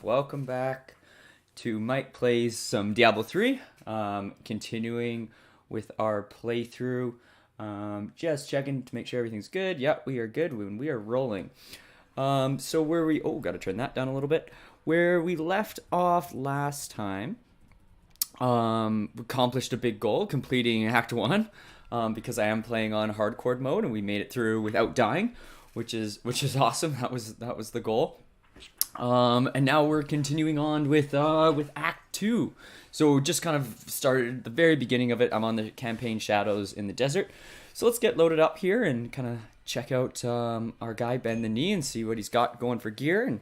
Welcome back to Mike Plays some Diablo 3. Continuing with our playthrough. Just checking to make sure everything's good. Yep, we are good. We are rolling. So where we... Oh, gotta turn that down a little bit. Where we left off last time, we accomplished a big goal, completing Act 1. Because I am playing on hardcore mode, and we made it through without dying, which is awesome. That was the goal. And now we're continuing on with Act 2. So just kind of started at the very beginning of it. I'm on the campaign Shadows in the Desert. So let's get loaded up here and kind of check out our guy Bend the Knee and see what he's got going for gear and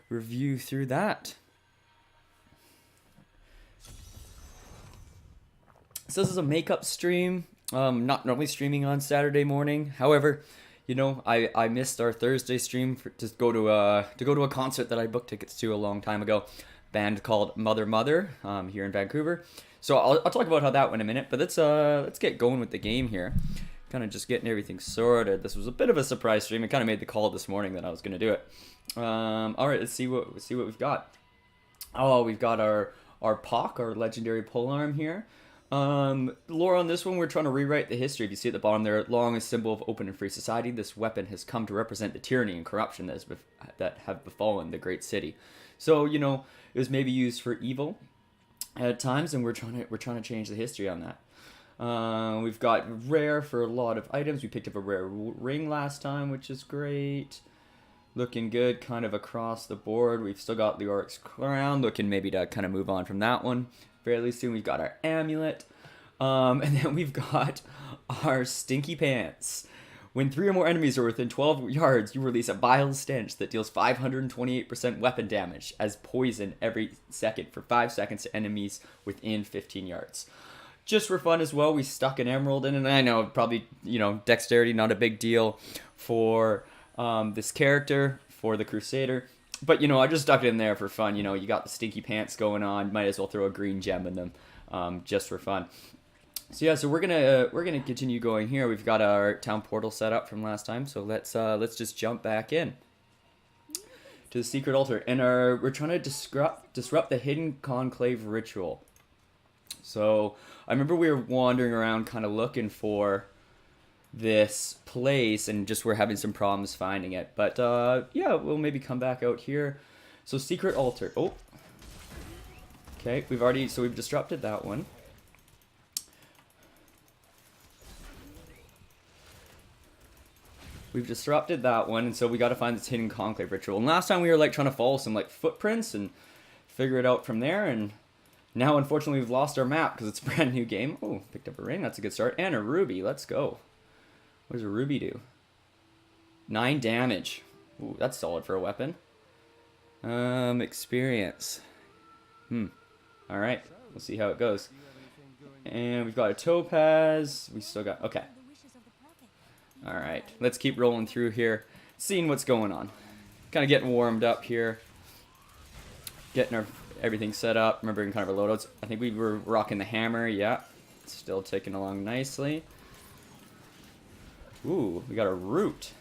review through that. So this is a makeup stream. Not normally streaming on Saturday morning. However, you know, I missed our Thursday stream to go to a concert that I booked tickets to a long time ago. Band called Mother here in Vancouver. So I'll talk about how that went in a minute. But let's get going with the game here. Kind of just getting everything sorted. This was a bit of a surprise stream. I kind of made the call this morning that I was going to do it. All right, let's see what we've got. Oh, we've got our POC, our legendary polearm here. Lore on this one, we're trying to rewrite the history. If you see at the bottom there, long a symbol of open and free society, this weapon has come to represent the tyranny and corruption that have befallen the great city. So, you know, it was maybe used for evil at times, and we're trying to change the history on that. We've got rare for a lot of items. We picked up a rare ring last time, which is great. Looking good kind of across the board. We've still got the Oryx crown, looking maybe to kind of move on from that one fairly soon. We've got our amulet. And then we've got our stinky pants. When 3 or more enemies are within 12 yards, you release a vile stench that deals 528% weapon damage as poison every second for 5 seconds to enemies within 15 yards. Just for fun as well, we stuck an emerald in, and I know probably, you know, dexterity, not a big deal for this character, for the Crusader. But, you know, I just stuck it in there for fun. You know, you got the stinky pants going on. Might as well throw a green gem in them just for fun. So, yeah, so we're gonna continue going here. We've got our town portal set up from last time. So let's just jump back in to the secret altar. And we're trying to disrupt the hidden conclave ritual. So I remember we were wandering around kind of looking for this place and just we're having some problems finding it. But yeah, we'll maybe come back out here. So secret altar. Oh. Okay, we've disrupted that one. We've disrupted that one, and so we got to find this hidden conclave ritual. And last time we were like trying to follow some like footprints and figure it out from there, and now unfortunately we've lost our map because it's a brand new game. Oh, picked up a ring, that's a good start. And a ruby, let's go. What does a ruby do? 9 damage. Ooh, that's solid for a weapon. Experience. Alright, we'll see how it goes. And we've got a topaz. We still got... Okay. Alright, let's keep rolling through here. Seeing what's going on. Kind of getting warmed up here. Getting everything set up. Remembering kind of our loadouts. I think we were rocking the hammer. Yeah. Still ticking along nicely. Ooh, we got a root.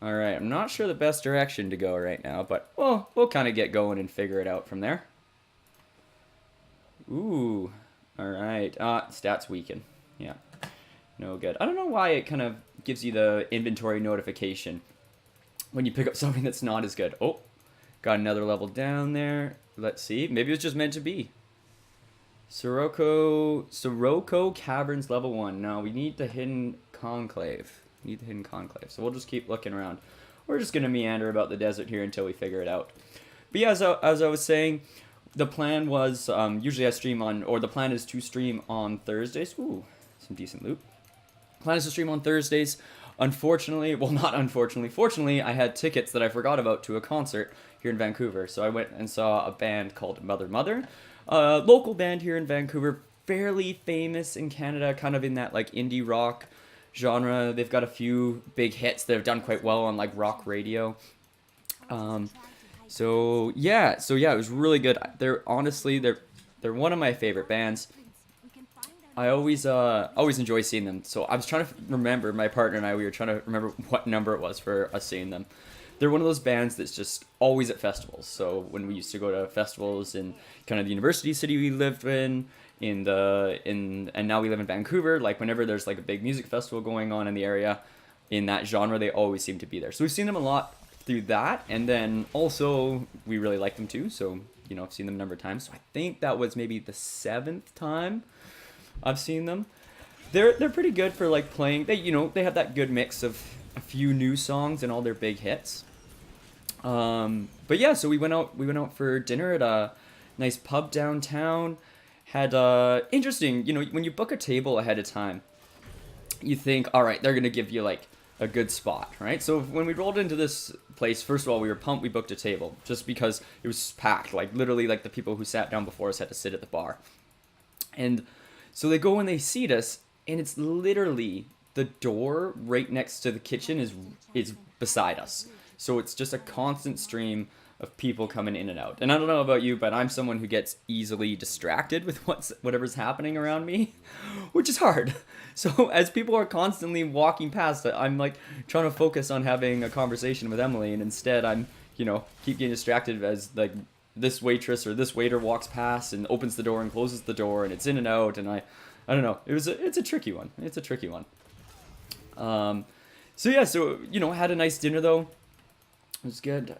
Alright, I'm not sure the best direction to go right now, but we'll kind of get going and figure it out from there. Ooh, alright. Stats weaken. Yeah, no good. I don't know why it kind of gives you the inventory notification when you pick up something that's not as good. Oh, got another level down there. Let's see. Maybe it was just meant to be. Sirocco Caverns level 1. No, we need the hidden conclave. So we'll just keep looking around. We're just going to meander about the desert here until we figure it out. But yeah, as I was saying, the plan was, usually I stream on, or the plan is to stream on Thursdays. Ooh, some decent loot. Plan is to stream on Thursdays. Unfortunately, well, not unfortunately, fortunately, I had tickets that I forgot about to a concert here in Vancouver. So I went and saw a band called Mother. Local band here in Vancouver, fairly famous in Canada, kind of in that like indie rock genre. They've got a few big hits that have done quite well on like rock radio. So yeah, it was really good. They're one of my favorite bands. I always enjoy seeing them. So I was trying to remember, my partner and I, we were trying to remember what number it was for us seeing them. they're one of those bands that's just always at festivals. So when we used to go to festivals in kind of the university city we lived in and now we live in Vancouver, like whenever there's like a big music festival going on in the area in that genre, they always seem to be there. So we've seen them a lot through that, and then also we really like them too. So I've seen them a number of times. So I think that was maybe the 7th time I've seen them. They're pretty good for like playing. They have that good mix of a few new songs and all their big hits. But yeah, so we went out for dinner at a nice pub downtown. Had interesting, when you book a table ahead of time, you think, all right, they're gonna give you like a good spot, right? So when we rolled into this place, first of all, we were pumped we booked a table just because it was packed. Like literally, like the people who sat down before us had to sit at the bar. And so they go and they seat us, and it's literally the door right next to the kitchen is beside us. So it's just a constant stream of people coming in and out. And I don't know about you, but I'm someone who gets easily distracted with whatever's happening around me, which is hard. So as people are constantly walking past, I'm like trying to focus on having a conversation with Emily, and instead I'm, keep getting distracted as like this waitress or this waiter walks past and opens the door and closes the door, and it's in and out, and I don't know. It's a tricky one. It's a tricky one. So yeah, had a nice dinner though. It was good.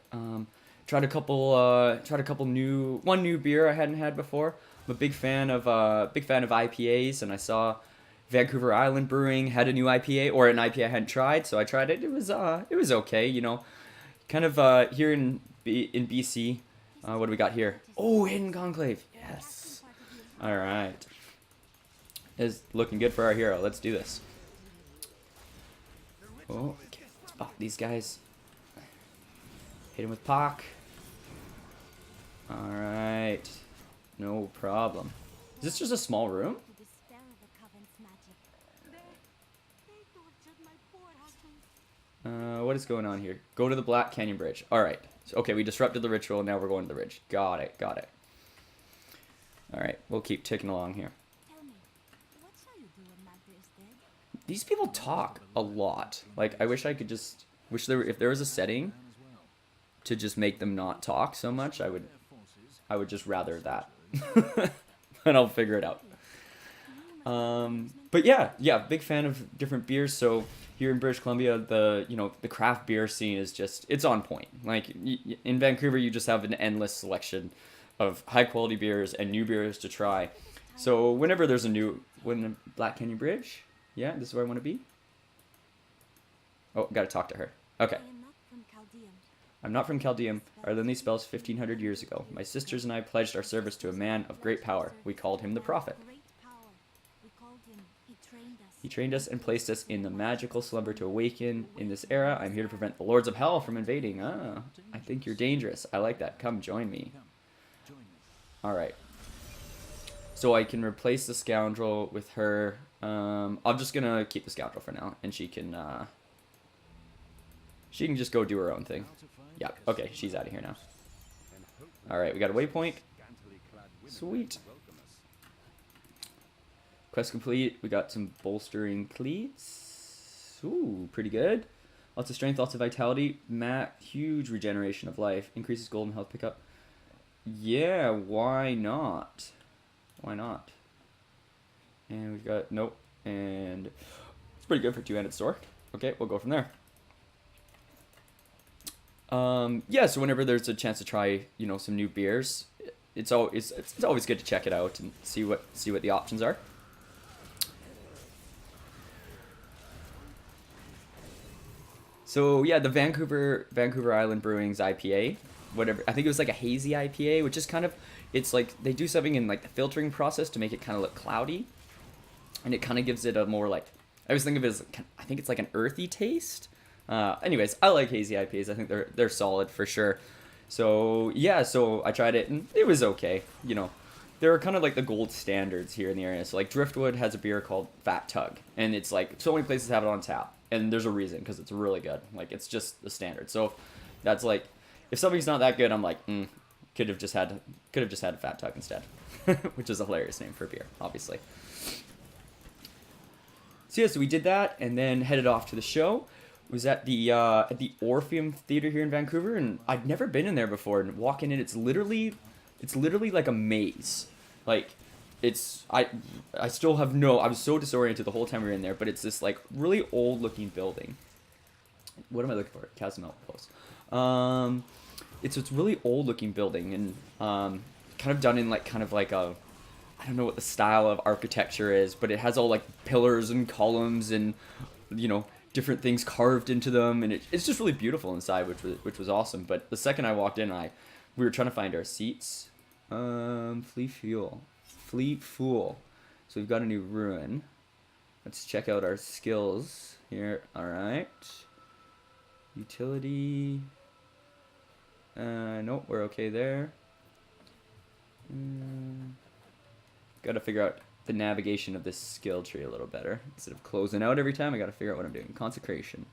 Tried a couple new beer I hadn't had before. I'm a big fan of IPAs, and I saw Vancouver Island Brewing had a new IPA, or an IPA I hadn't tried, so I tried it. It was okay, kind of here in BC. What do we got here? Oh, Hidden Conclave. Yes. All right. It's looking good for our hero. Let's do this. Oh, okay. Let's pop these guys. Hit him with Pock. Alright. No problem. Is this just a small room? What is going on here? Go to the Black Canyon Bridge. Alright. Okay, we disrupted the ritual, now we're going to the ridge. Got it. Alright, we'll keep ticking along here. These people talk a lot. Like, I wish I could just... if there was a setting to just make them not talk so much, I would just rather that. And I'll figure it out. But yeah, big fan of different beers. So here in British Columbia, the craft beer scene is it's on point. Like in Vancouver, you just have an endless selection of high quality beers and new beers to try. So whenever there's when Black Canyon Bridge, yeah, this is where I want to be. Oh, gotta talk to her. Okay. I'm not from Chaldeum. Our Linley spells 1,500 years ago. My sisters and I pledged our service to a man of great power. We called him the Prophet. He trained us and placed us in the magical slumber to awaken. In this era, I'm here to prevent the lords of hell from invading. Ah, I think you're dangerous. I like that. Come join me. Alright. So I can replace the scoundrel with her. I'm just gonna keep the scoundrel for now, and she can just go do her own thing. Yeah, okay, she's out of here now. Alright, we got a waypoint. Sweet. Quest complete. We got some bolstering cleats. Ooh, pretty good. Lots of strength, lots of vitality. Huge regeneration of life. Increases golden health pickup. Yeah, why not? Why not? And we've got... Nope. And it's pretty good for two-handed sword. Okay, we'll go from there. Yeah, so whenever there's a chance to try, some new beers, it's always good to check it out and see what the options are. So yeah, the Vancouver Island Brewing's IPA, whatever, I think it was like a hazy IPA, which is kind of, it's like they do something in like the filtering process to make it kind of look cloudy, and it kind of gives it a more like, I always think of it as, I think it's like an earthy taste. Anyways, I like hazy IPAs. I think they're solid for sure. So yeah, so I tried it and it was okay. They're kind of like the gold standards here in the area. So like Driftwood has a beer called Fat Tug, and it's like so many places have it on tap, and there's a reason, because it's really good. Like it's just the standard. So that's like, if something's not that good, I'm like, could have just had Fat Tug instead, which is a hilarious name for a beer, obviously. So yeah, so we did that and then headed off to the show. was at the Orpheum Theater here in Vancouver, and I'd never been in there before. And walking in, it's literally like a maze. Like, it's I still have no. I was so disoriented the whole time we were in there, but it's this like really old looking building. What am I looking for? Castle Outpost. It's really old looking building, and kind of done in like kind of like a, I don't know what the style of architecture is, but it has all like pillars and columns and, you know, different things carved into them, and it's just really beautiful inside, which was awesome. But the second I walked in, we were trying to find our seats. Fleet Fool. So we've got a new ruin. Let's check out our skills here. All right. Utility. Nope, we're okay there. Got to figure out the navigation of this skill tree a little better. Instead of closing out every time, I got to figure out what I'm doing. Consecration.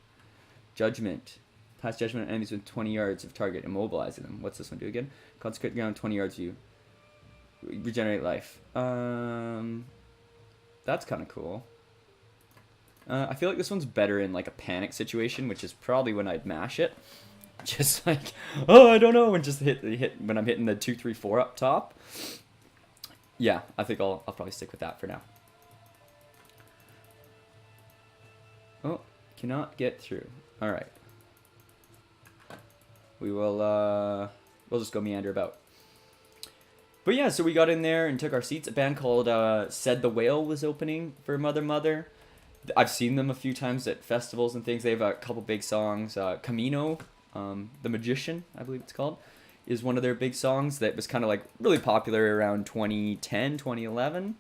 Judgment. Pass judgment on enemies within 20 yards of target, immobilizing them. What's this one do again? Consecrate ground 20 yards view. Regenerate life. That's kind of cool. I feel like this one's better in like a panic situation, which is probably when I'd mash it. Just like, oh, I don't know, and just hit when I'm hitting the 2, 3, 4 up top. Yeah, I think I'll probably stick with that for now. Oh, cannot get through. All right. We'll just go meander about. But yeah, so we got in there and took our seats. A band called Said the Whale was opening for Mother Mother. I've seen them a few times at festivals and things. They have a couple big songs. Camino, The Magician, I believe it's called, is one of their big songs that was kind of like really popular around 2010, 2011.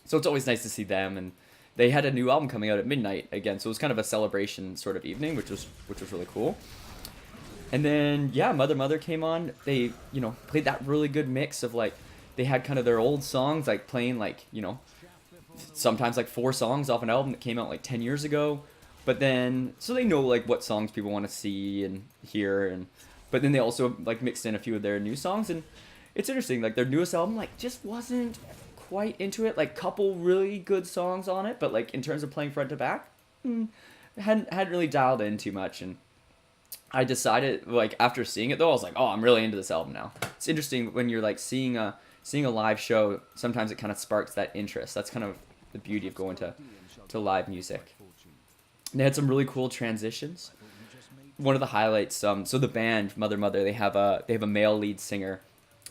So it's always nice to see them, and they had a new album coming out at midnight again, so it was kind of a celebration sort of evening, which was really cool. And then yeah, Mother came on. They, you know, played that really good mix of like, they had kind of their old songs like playing like, you know, sometimes like 4 songs off an album that came out like 10 years ago. But then, so they know like what songs people want to see and hear, and but then they also like mixed in a few of their new songs, and it's interesting, like their newest album like just wasn't quite into it. Like couple really good songs on it, but like in terms of playing front to back, hadn't really dialed in too much. And I decided, like after seeing it though, I was like, oh, I'm really into this album now. It's interesting when you're like seeing a live show, sometimes it kind of sparks that interest. That's kind of the beauty of going to live music. And they had some really cool transitions. One of the highlights, so the band Mother, they have a male lead singer,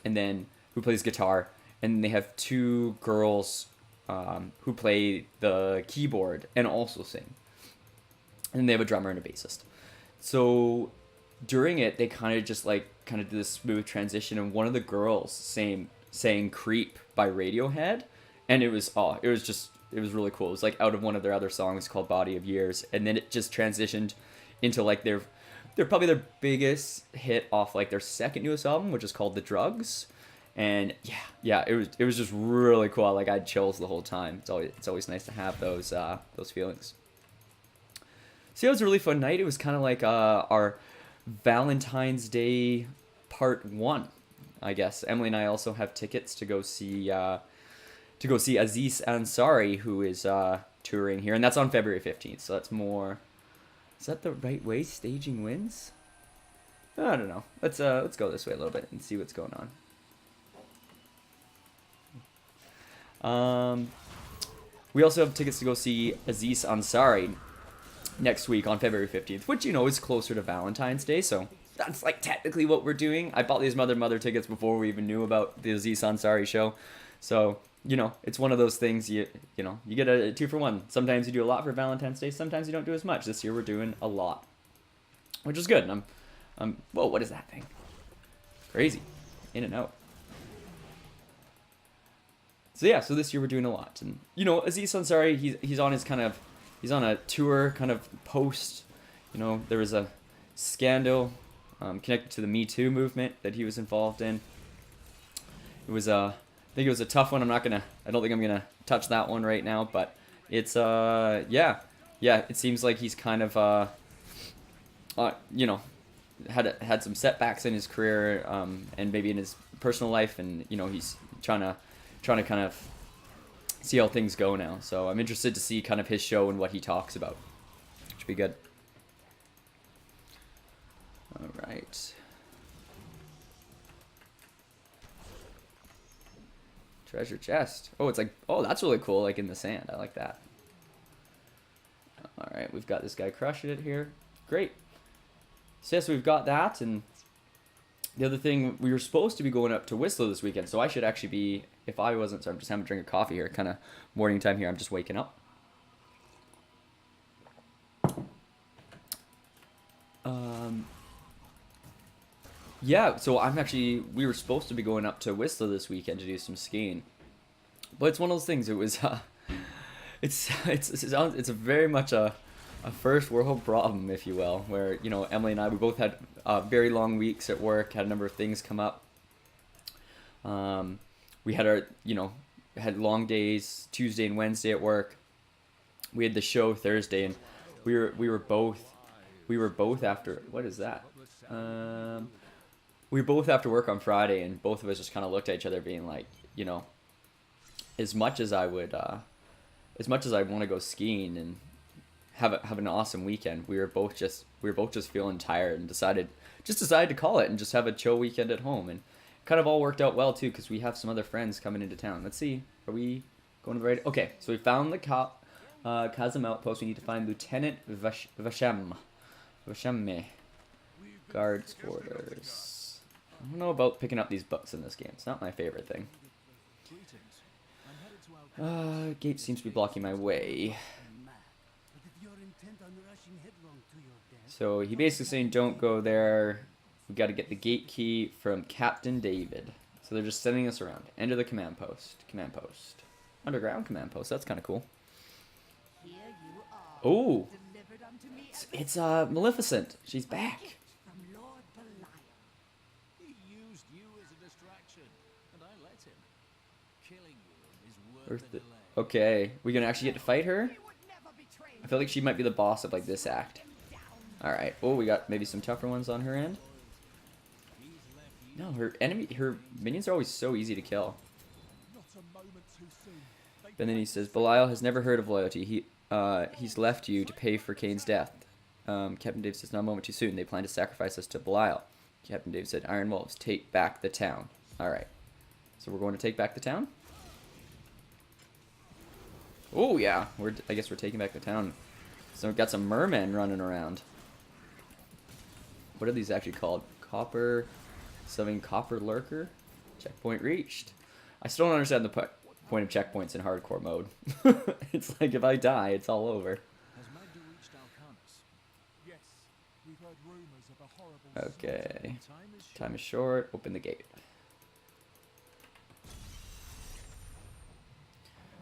and then who plays guitar, and then they have 2 girls who play the keyboard and also sing. And they have a drummer and a bassist. So during it, they kind of did this smooth transition, and one of the girls sang "Creep" by Radiohead, and it was really cool. It was like out of one of their other songs called "Body of Years," and then it just transitioned into like their probably their biggest hit off like their second newest album, which is called "The Drugs." And yeah, it was just really cool. Like I had chills the whole time. It's always nice to have those feelings. So it was a really fun night. It was kind of like our Valentine's Day part 1, I guess. Emily and I also have tickets to go see Aziz Ansari, who is touring here, and that's on February 15th. So that's more. Is that the right way? Staging wins? I don't know. Let's go this way a little bit and see what's going on. We also have tickets to go see Aziz Ansari next week on February 15th, which, you know, is closer to Valentine's Day, so that's like technically what we're doing. I bought these Mother tickets before we even knew about the Aziz Ansari show, so, you know, it's one of those things, you know, you get a 2 for 1. Sometimes you do a lot for Valentine's Day, sometimes you don't do as much. This year we're doing a lot, which is good. Whoa, what is that thing? Crazy. In and out. So yeah, so this year we're doing a lot, and, you know, Aziz Ansari, he's on a tour kind of post, you know, there was a scandal connected to the Me Too movement that he was involved in. It was I think it was a tough one. I don't think I'm gonna touch that one right now, but it's yeah, it seems like he's kind of you know, had some setbacks in his career, and maybe in his personal life, and, you know, he's trying to kind of see how things go now. So I'm interested to see kind of his show and what he talks about. Should be good. Treasure chest. Oh, it's like, oh, that's really cool, like in the sand. I like that. All right, we've got this guy crushing it here. Great. So yes, we've got that, and the other thing, we were supposed to be going up to Whistler this weekend, so I should actually be, if I wasn't, so I'm just having a drink of coffee here, kind of morning time here, I'm just waking up. Yeah, so we were supposed to be going up to Whistler this weekend to do some skiing. But it's one of those things, it was, it's a very much a first world problem, if you will, where, you know, Emily and I, we both had very long weeks at work, had a number of things come up. We had had long days, Tuesday and Wednesday at work. We had the show Thursday, and we were both after, what is that? We were both after work on Friday, and both of us just kind of looked at each other being like, you know, as much as I want to go skiing and have an awesome weekend, we were both just feeling tired and decided to call it and just have a chill weekend at home, and kind of all worked out well too, because we have some other friends coming into town. Let's see, are we going to the right? Okay, so we found the Chasm outpost. We need to find Lieutenant Vashemme guards quarters. I don't know about picking up these books in this game. It's not my favorite thing. Gate seems to be blocking my way. So he basically saying don't go there. We got to get the gate key from Captain David. So they're just sending us around. Enter the command post. Command post. Underground command post. That's kind of cool. Oh, it's Maleficent. She's back. Okay, we gonna actually get to fight her? I feel like she might be the boss of like this act. All right. Oh, we got maybe some tougher ones on her end. No, her minions are always so easy to kill. And then he says, Belial has never heard of loyalty. He's left you to pay for Cain's death. Captain Dave says, not a moment too soon. They plan to sacrifice us to Belial. Captain Dave said, Iron Wolves, take back the town. All right. So we're going to take back the town? Oh, yeah. I guess we're taking back the town. So we've got some mermen running around. What are these actually called? Copper... Something copper lurker? Checkpoint reached. I still don't understand the point of checkpoints in hardcore mode. It's like if I die, it's all over. Okay. Time is short. Open the gate.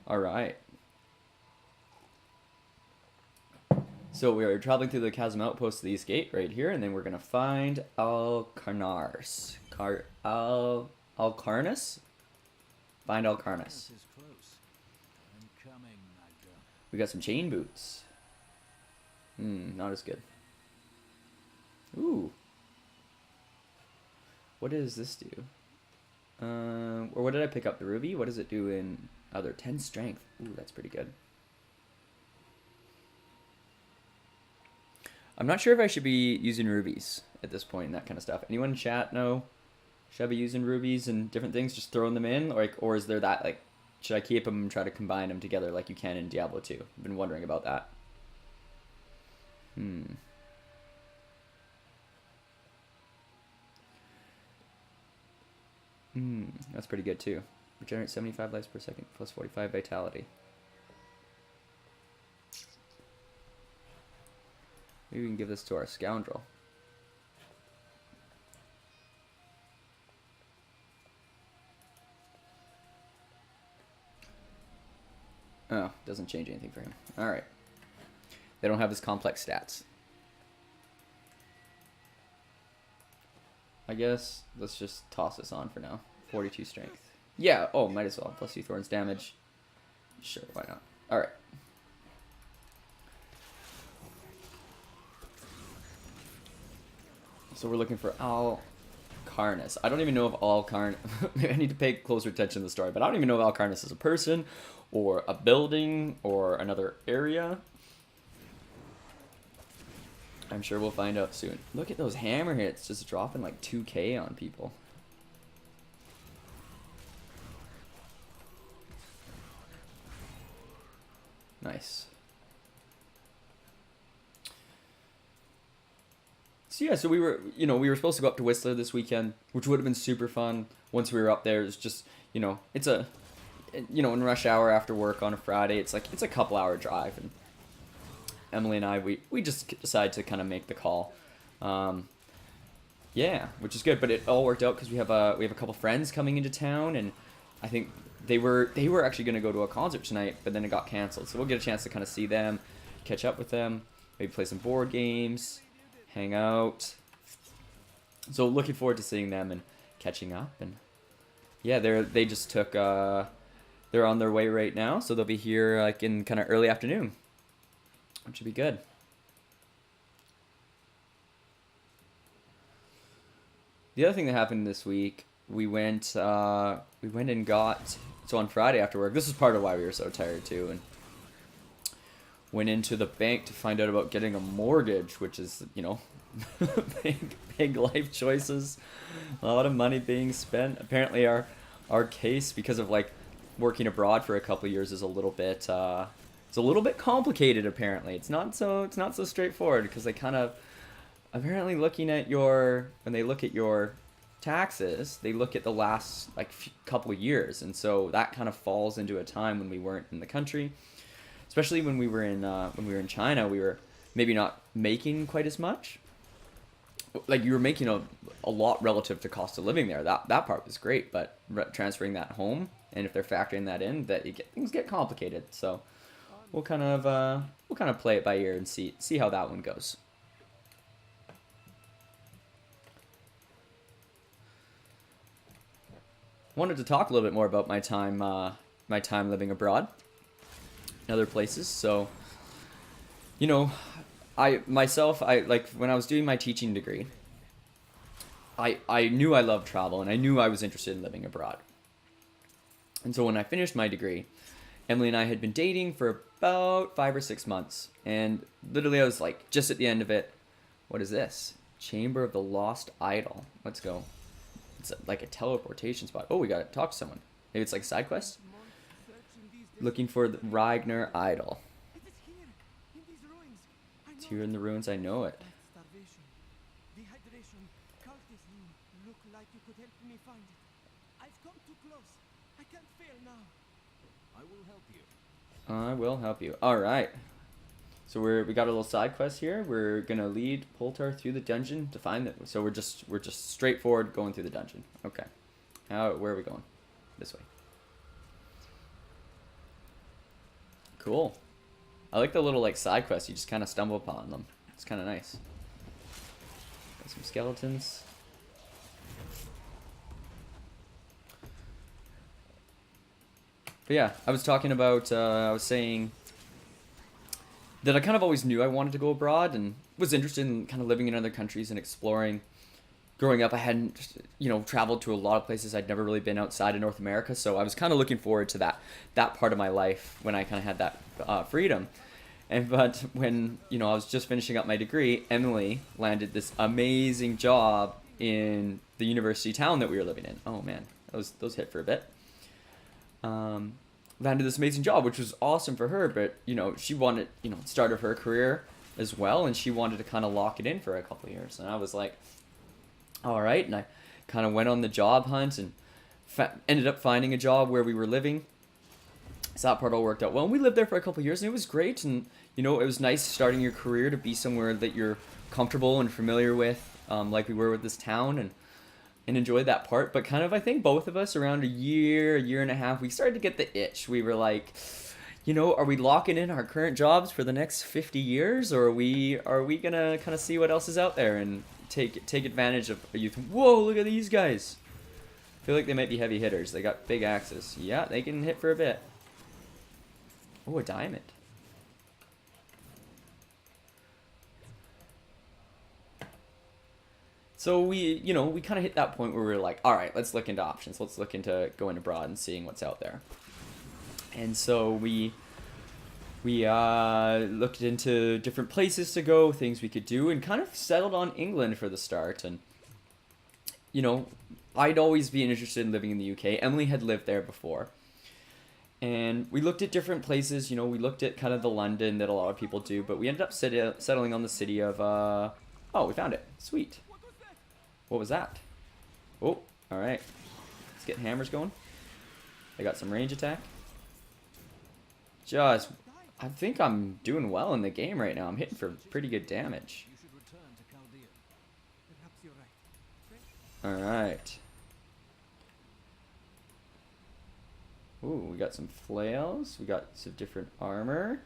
Alright. So we are traveling through the chasm outpost to the east gate right here, and then we're going to find Alcarnars. Alcarnus? Find Alcarnus. We got some chain boots. Not as good. Ooh. What does this do? Or what did I pick up? The ruby? What does it do in other? 10 strength. Ooh, that's pretty good. I'm not sure if I should be using rubies at this point and that kind of stuff. Anyone in chat know? Should I be using rubies and different things, just throwing them in? Or is there that, like, should I keep them and try to combine them together like you can in Diablo 2? I've been wondering about that. That's pretty good too. Regenerate 75 lives per second, plus 45 vitality. Maybe we can give this to our scoundrel. Oh, doesn't change anything for him. Alright. They don't have his complex stats. I guess let's just toss this on for now. 42 strength. Yeah, oh, might as well. Plus 2 thorns damage. Sure, why not? Alright. So we're looking for Alcarnus. I don't even know if Alcarnus... Maybe I need to pay closer attention to the story, but I don't even know if Alcarnus is a person, or a building, or another area. I'm sure we'll find out soon. Look at those hammer hits just dropping like 2k on people. Nice. So yeah, so we were supposed to go up to Whistler this weekend, which would have been super fun. Once we were up there, it's just, it's in rush hour after work on a Friday, it's a couple hour drive, and Emily and I, we just decided to kind of make the call. Um, yeah, which is good, but it all worked out because we have a couple friends coming into town, and I think they were actually going to go to a concert tonight, but then it got canceled. So we'll get a chance to kind of see them, catch up with them, maybe play some board games, hang out. So looking forward to seeing them and catching up. And yeah, they just took they're on their way right now, so they'll be here like in kind of early afternoon, which should be good. The other thing that happened this week, we went and got, so on Friday after work. This is part of why we were so tired too, and went into the bank to find out about getting a mortgage, which is, big life choices, a lot of money being spent. Apparently our case, because of like working abroad for a couple of years, is a little bit it's a little bit complicated. Apparently it's not so straightforward, because they kind of, apparently, when they look at your taxes, they look at the last like couple of years, and so that kind of falls into a time when we weren't in the country. Especially when we were in China, we were maybe not making quite as much. Like, you were making a lot relative to cost of living there. That part was great, but transferring that home, and if they're factoring that in, things get complicated. So we'll kind of play it by ear and see how that one goes. Wanted to talk a little bit more about my time living abroad in other places. So, I like, when I was doing my teaching degree, I knew I loved travel, and I knew I was interested in living abroad. And so when I finished my degree, Emily and I had been dating for about 5 or 6 months, and literally I was like, just at the end of it, what is this? Chamber of the Lost Idol. Let's go. It's like a teleportation spot. Oh, we gotta talk to someone. Maybe it's like a side quest? Looking for the Ragnar Idol. It's here in the ruins, I know it. I will help you. Alright. So we got a little side quest here. We're gonna lead Poltar through the dungeon to find it. So we're just straightforward going through the dungeon. Okay. Where are we going? This way. Cool. I like the little like side quests. You just kind of stumble upon them. It's kind of nice. Got some skeletons. But yeah, I was saying that I kind of always knew I wanted to go abroad, and was interested in kind of living in other countries and exploring. Growing up, I hadn't, traveled to a lot of places. I'd never really been outside of North America, so I was kind of looking forward to that part of my life when I kind of had that freedom. But when, I was just finishing up my degree, Emily landed this amazing job in the university town that we were living in. Oh man, those hit for a bit. Landed this amazing job, which was awesome for her, but she wanted, start of her career as well, and she wanted to kind of lock it in for a couple of years. And I was like, all right, and I kind of went on the job hunt and ended up finding a job where we were living. So that part all worked out well. And we lived there for a couple of years, and it was great. And it was nice starting your career to be somewhere that you're comfortable and familiar with, like we were with this town, and enjoyed that part. But kind of, I think both of us, around a year and a half, we started to get the itch. We were like, are we locking in our current jobs for the next 50 years, or are we gonna kind of see what else is out there and take advantage of a youth? Whoa, look at these guys. I feel like they might be heavy hitters. They got big axes. Yeah, they can hit for a bit. Oh, a diamond. So we kind of hit that point where we were like, all right, let's look into options. Let's look into going abroad and seeing what's out there. And so we looked into different places to go, things we could do, and kind of settled on England for the start. And, I'd always been interested in living in the UK. Emily had lived there before. And we looked at different places. You know, we looked at kind of the London that a lot of people do, but we ended up settling on the city of. Oh, we found it. Sweet. What was that? Oh, all right. Let's get hammers going. I got some range attack. Just, I think I'm doing well in the game right now. I'm hitting for pretty good damage. All right. Ooh, we got some flails. We got some different armor.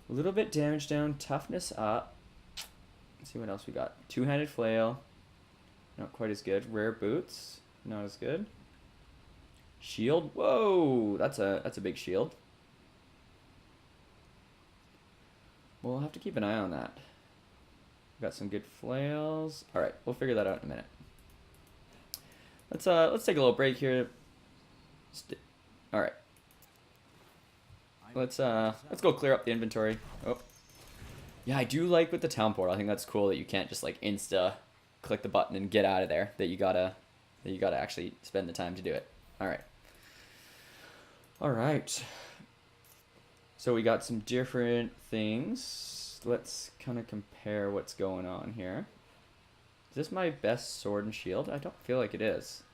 A little bit damage down, toughness up. Let's see what else we got. Two-handed flail. Not quite as good. Rare boots. Not as good. Shield. Whoa, that's a big shield. We'll have to keep an eye on that. Got some good flails. All right, we'll figure that out in a minute. Let's take a little break here. All right. Let's go clear up the inventory. Oh. Yeah, I do like with the town portal. I think that's cool that you can't just like insta click the button and get out of there. That you gotta actually spend the time to do it. All right. All right. So we got some different things. Let's kind of compare what's going on here. Is this my best sword and shield? I don't feel like it is.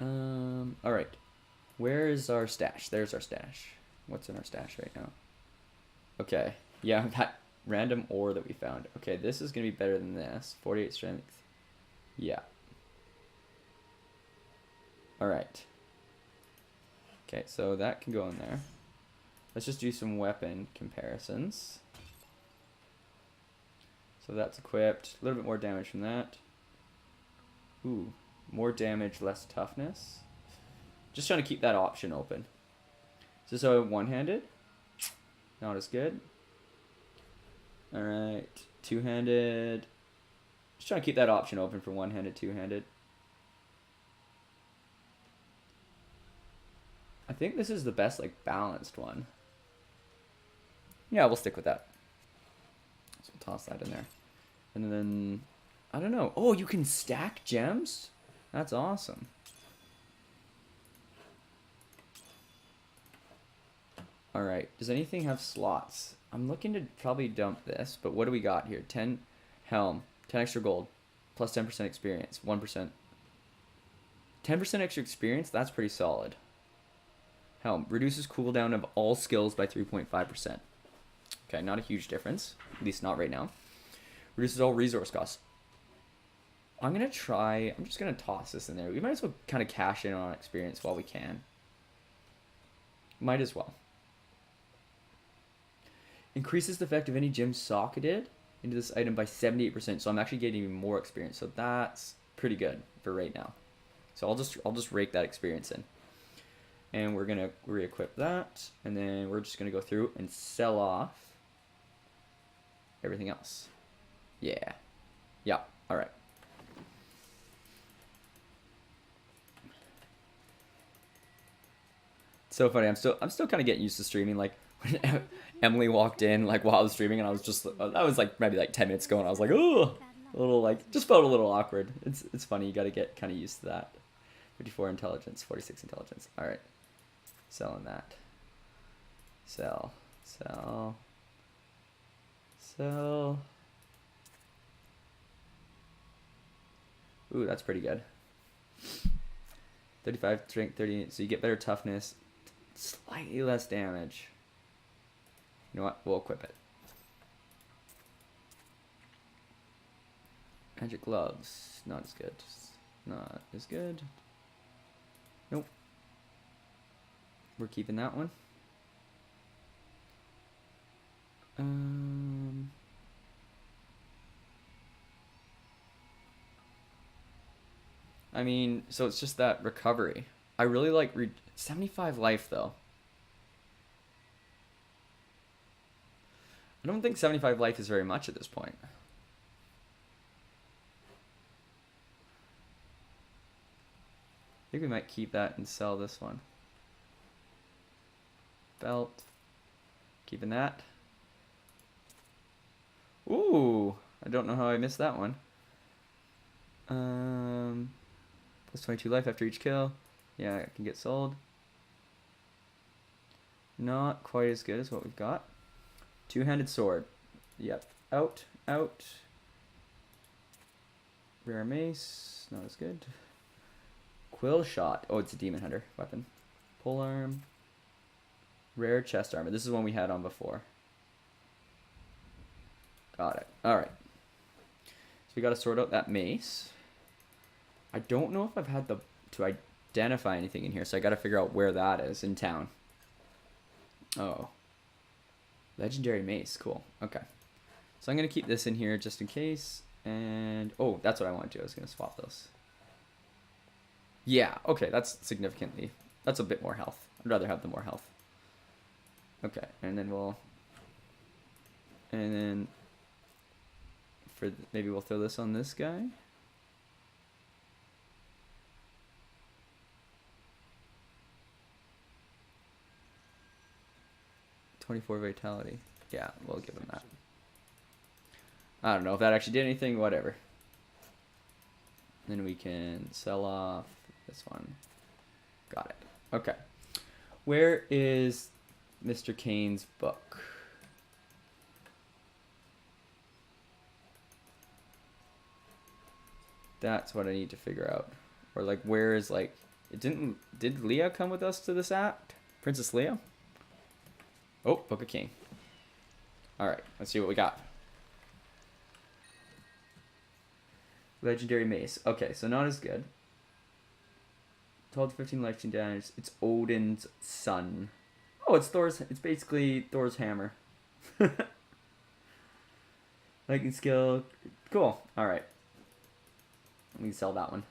All right. Where is our stash? There's our stash. What's in our stash right now? Okay. Yeah, that random ore that we found. Okay, this is gonna be better than this. 48 strength. Yeah. All right. Okay, so that can go in there. Let's just do some weapon comparisons. So that's equipped. A little bit more damage from that. Ooh, more damage, less toughness. Just trying to keep that option open. Is this a one-handed? Not as good. All right, two-handed. Just trying to keep that option open for one-handed, two-handed. I think this is the best, like, balanced one. Yeah, we'll stick with that. So we'll toss that in there. And then, I don't know. Oh, you can stack gems? That's awesome. All right, does anything have slots? I'm looking to probably dump this, but what do we got here? 10 helm, 10 extra gold, plus 10% experience, 1%. 10% extra experience, that's pretty solid. Helm, reduces cooldown of all skills by 3.5%. Okay, not a huge difference, at least not right now. Reduces all resource costs. I'm just gonna toss this in there. We might as well kind of cash in on experience while we can. Might as well. Increases the effect of any gem socketed into this item by 78%, so I'm actually getting even more experience. So that's pretty good for right now. So I'll just rake that experience in. And we're gonna re-equip that, and then we're just gonna go through and sell off everything else. Yeah. Yeah, alright. So funny, I'm still kind of getting used to streaming. Like when Emily walked in, like while I was streaming, and I was just that was like maybe like 10 minutes ago, and I was like, oh, a little like just felt a little awkward. It's funny, you got to get kind of used to that. 54 intelligence, 46 intelligence. All right, selling that. Sell. Ooh, that's pretty good. 35 strength, 30. So you get better toughness. Slightly less damage. You know what? We'll equip it. Magic gloves. Not as good. Not as good. Nope. We're keeping that one. I mean, so it's just that recovery. I really like 75 life though. I don't think 75 life is very much at this point. I think we might keep that and sell this one. Belt. Keeping that. Ooh, I don't know how I missed that one. Plus 22 life after each kill. Yeah, it can get sold. Not quite as good as what we've got. Two-handed sword. Yep. Out. Out. Rare mace. Not as good. Quill shot. Oh, it's a demon hunter weapon. Pole arm. Rare chest armor. This is one we had on before. Got it. Alright. So we got to sort out that mace. I don't know if I've had to identify anything in here, so I got to figure out where that is in town. Oh. Legendary mace. Cool. Okay. So I'm going to keep this in here just in case. And, oh, that's what I want to do. I was going to swap those. Yeah, okay, that's significantly, that's a bit more health. I'd rather have the more health. Okay, and then maybe we'll throw this on this guy. $24 vitality. Yeah, we'll give him that. I don't know if that actually did anything, whatever. Then we can sell off this one. Got it. Okay. Where is Mr. Kane's book? That's what I need to figure out. Or like, where is like, did Leah come with us to this act? Princess Leah? Oh, Book of Kane. Alright, let's see what we got. Legendary mace. Okay, so not as good. 12 to 15 lightning damage. It's Odin's son. Oh, it's Thor's. It's basically Thor's hammer. Lightning skill. Cool. All right. We can sell that one.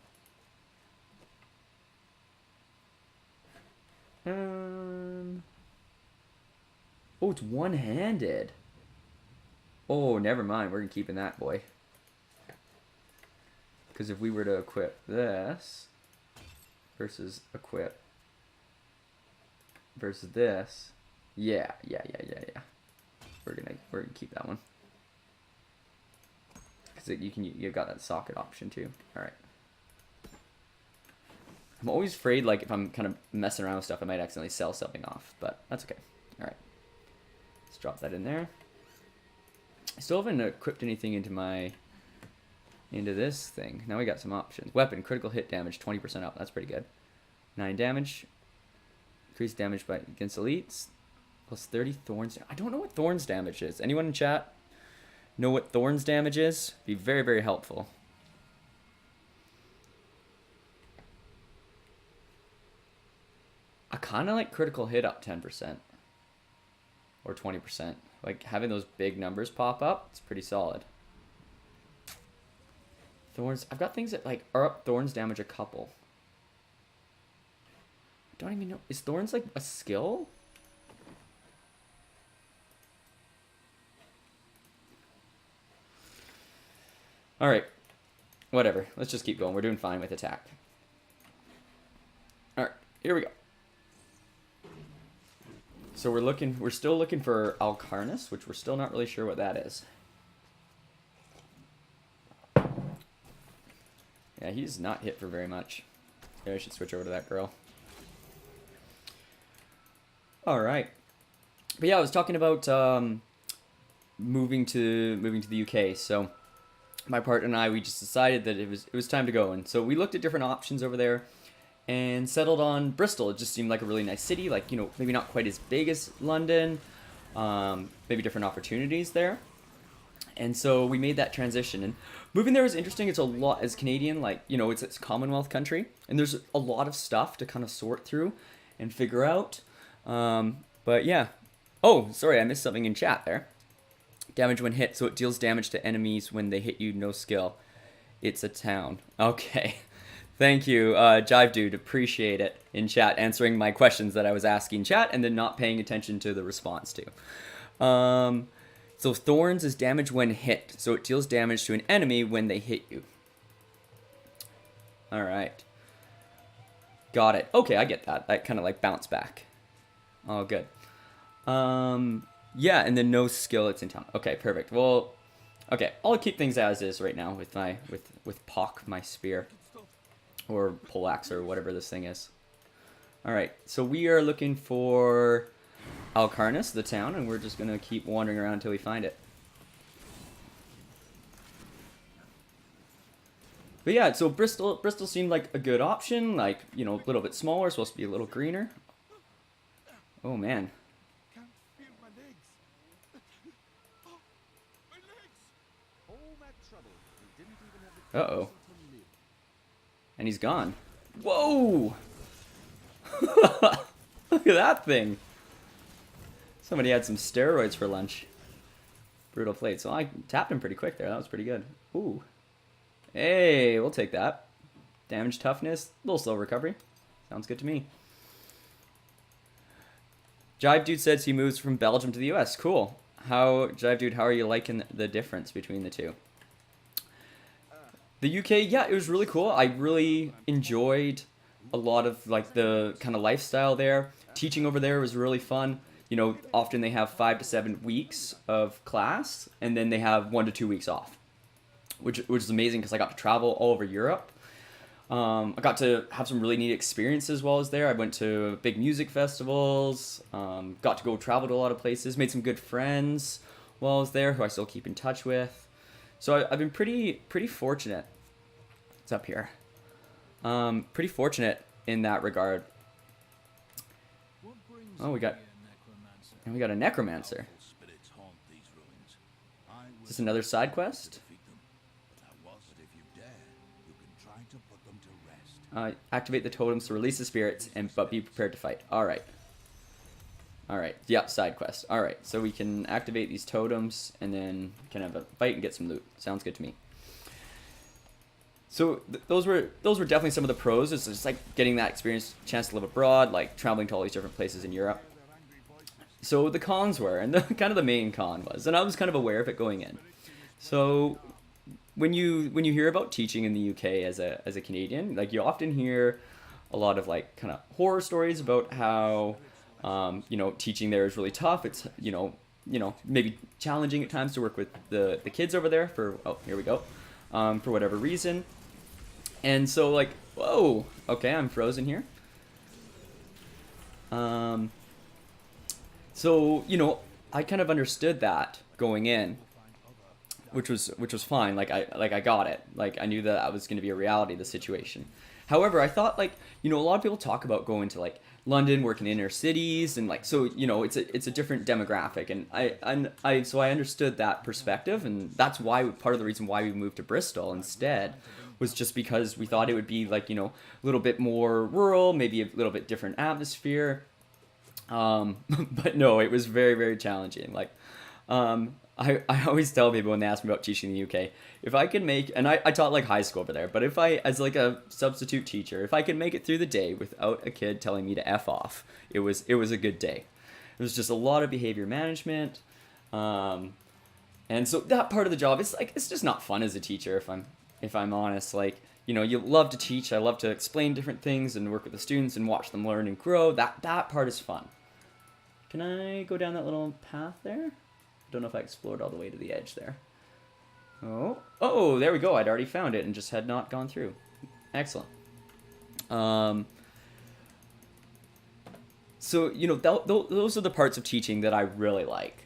Oh, it's one-handed. Oh, never mind. We're keeping that boy. Because if we were to equip this versus equip versus this, yeah. We're gonna keep that one because you've got that socket option too. All right. I'm always afraid, like, if I'm kind of messing around with stuff, I might accidentally sell something off, but that's okay. All right. Let's drop that in there. I still haven't equipped anything into this thing. Now we got some options. Weapon, critical hit damage, 20% up. That's pretty good. 9 damage. Increased damage against elites. Plus 30 thorns. I don't know what thorns damage is. Anyone in chat know what thorns damage is? Be very, very helpful. I kind of like critical hit up 10%. Or 20%. Like, having those big numbers pop up, it's pretty solid. Thorns. I've got things that, like, are up thorns damage a couple. I don't even know. Is thorns, like, a skill? Alright. Whatever. Let's just keep going. We're doing fine with attack. Alright. Here we go. So we're still looking for Alcarnus, which we're still not really sure what that is. Yeah, he's not hit for very much. Yeah, I should switch over to that girl. Alright. But yeah, I was talking about moving to the UK. So my partner and I, we just decided that it was time to go. And so we looked at different options over there and settled on Bristol. It just seemed like a really nice city, like, you know, maybe not quite as big as London, maybe different opportunities there. And so we made that transition. And moving there was interesting. It's a lot, as Canadian, like, you know, it's a Commonwealth country, and there's a lot of stuff to kind of sort through and figure out. But yeah. Oh, sorry, I missed something in chat there. Damage when hit, so it deals damage to enemies when they hit you, no skill. It's a town. Okay. Thank you, Jive Dude. Appreciate it in chat, answering my questions that I was asking chat and then not paying attention to the response to. So Thorns is damage when hit. So it deals damage to an enemy when they hit you. Alright. Got it. Okay, I get that. That kind of like bounce back. Oh, good. Yeah, and then no skill, it's in town. Okay, perfect. Well, okay, I'll keep things as is right now with my with Pock, my spear. or poleaxe or whatever this thing is. All right, so we are looking for Alcarnus, the town, and we're just gonna keep wandering around until we find it. But yeah, so Bristol seemed like a good option. Like, you know, a little bit smaller, supposed to be a little greener. Oh man. Can't feel my legs. Oh, my legs. All that trouble. We didn't even have the Uh-oh. to live. And he's gone. Whoa! Look at that thing. Somebody had some steroids for lunch. Brutal plate. So I tapped him pretty quick there. That was pretty good. Ooh. Hey, we'll take that. Damage toughness. A little slow recovery. Sounds good to me. Jive Dude says he moves from Belgium to the US. Cool. Jive Dude, how are you liking the difference between the two? The UK, yeah, it was really cool. I really enjoyed a lot of like the kind of lifestyle there. Teaching over there was really fun. You know, often they have 5 to 7 weeks of class, and then they have 1 to 2 weeks off, which is amazing because I got to travel all over Europe. I got to have some really neat experiences while I was there. I went to big music festivals, got to go travel to a lot of places, made some good friends while I was there who I still keep in touch with. So I've been pretty fortunate. It's up here. Pretty fortunate in that regard. Oh, we got a necromancer. Is this another side quest? Activate the totems to release the spirits, but be prepared to fight. Alright. Alright, yep, side quest. Alright, so we can activate these totems, and then can have a fight and get some loot. Sounds good to me. So those were definitely some of the pros. It's just like getting that experience, chance to live abroad, like traveling to all these different places in Europe. So the cons were, and kind of the main con was, and I was kind of aware of it going in. So when you hear about teaching in the UK as a Canadian, like you often hear a lot of like kind of horror stories about how you know, teaching there is really tough. It's you know maybe challenging at times to work with the kids over there for here we go for whatever reason. And so like, whoa, okay, I'm frozen here. So you know, I kind of understood that going in, which was fine. Like I got it. Like I knew that was going to be a reality of the situation. However, I thought like, you know, a lot of people talk about going to like London, working in inner cities, and like, so you know, it's a different demographic, and I understood that perspective, and that's why part of the reason why we moved to Bristol instead was just because we thought it would be like, you know, a little bit more rural, maybe a little bit different atmosphere. But no, it was very, very challenging. Like, I always tell people when they ask me about teaching in the UK, if I could make, and I taught like high school over there, but if I, as like a substitute teacher, if I could make it through the day without a kid telling me to F off, it was a good day. It was just a lot of behavior management. And so that part of the job, it's just not fun as a teacher if I'm honest. Like, you know, you love to teach, I love to explain different things and work with the students and watch them learn and grow. That part is fun. Can I go down that little path there? Don't know if I explored all the way to the edge there. Oh, there we go. I'd already found it and just had not gone through. Excellent. So, you know, those are the parts of teaching that I really like.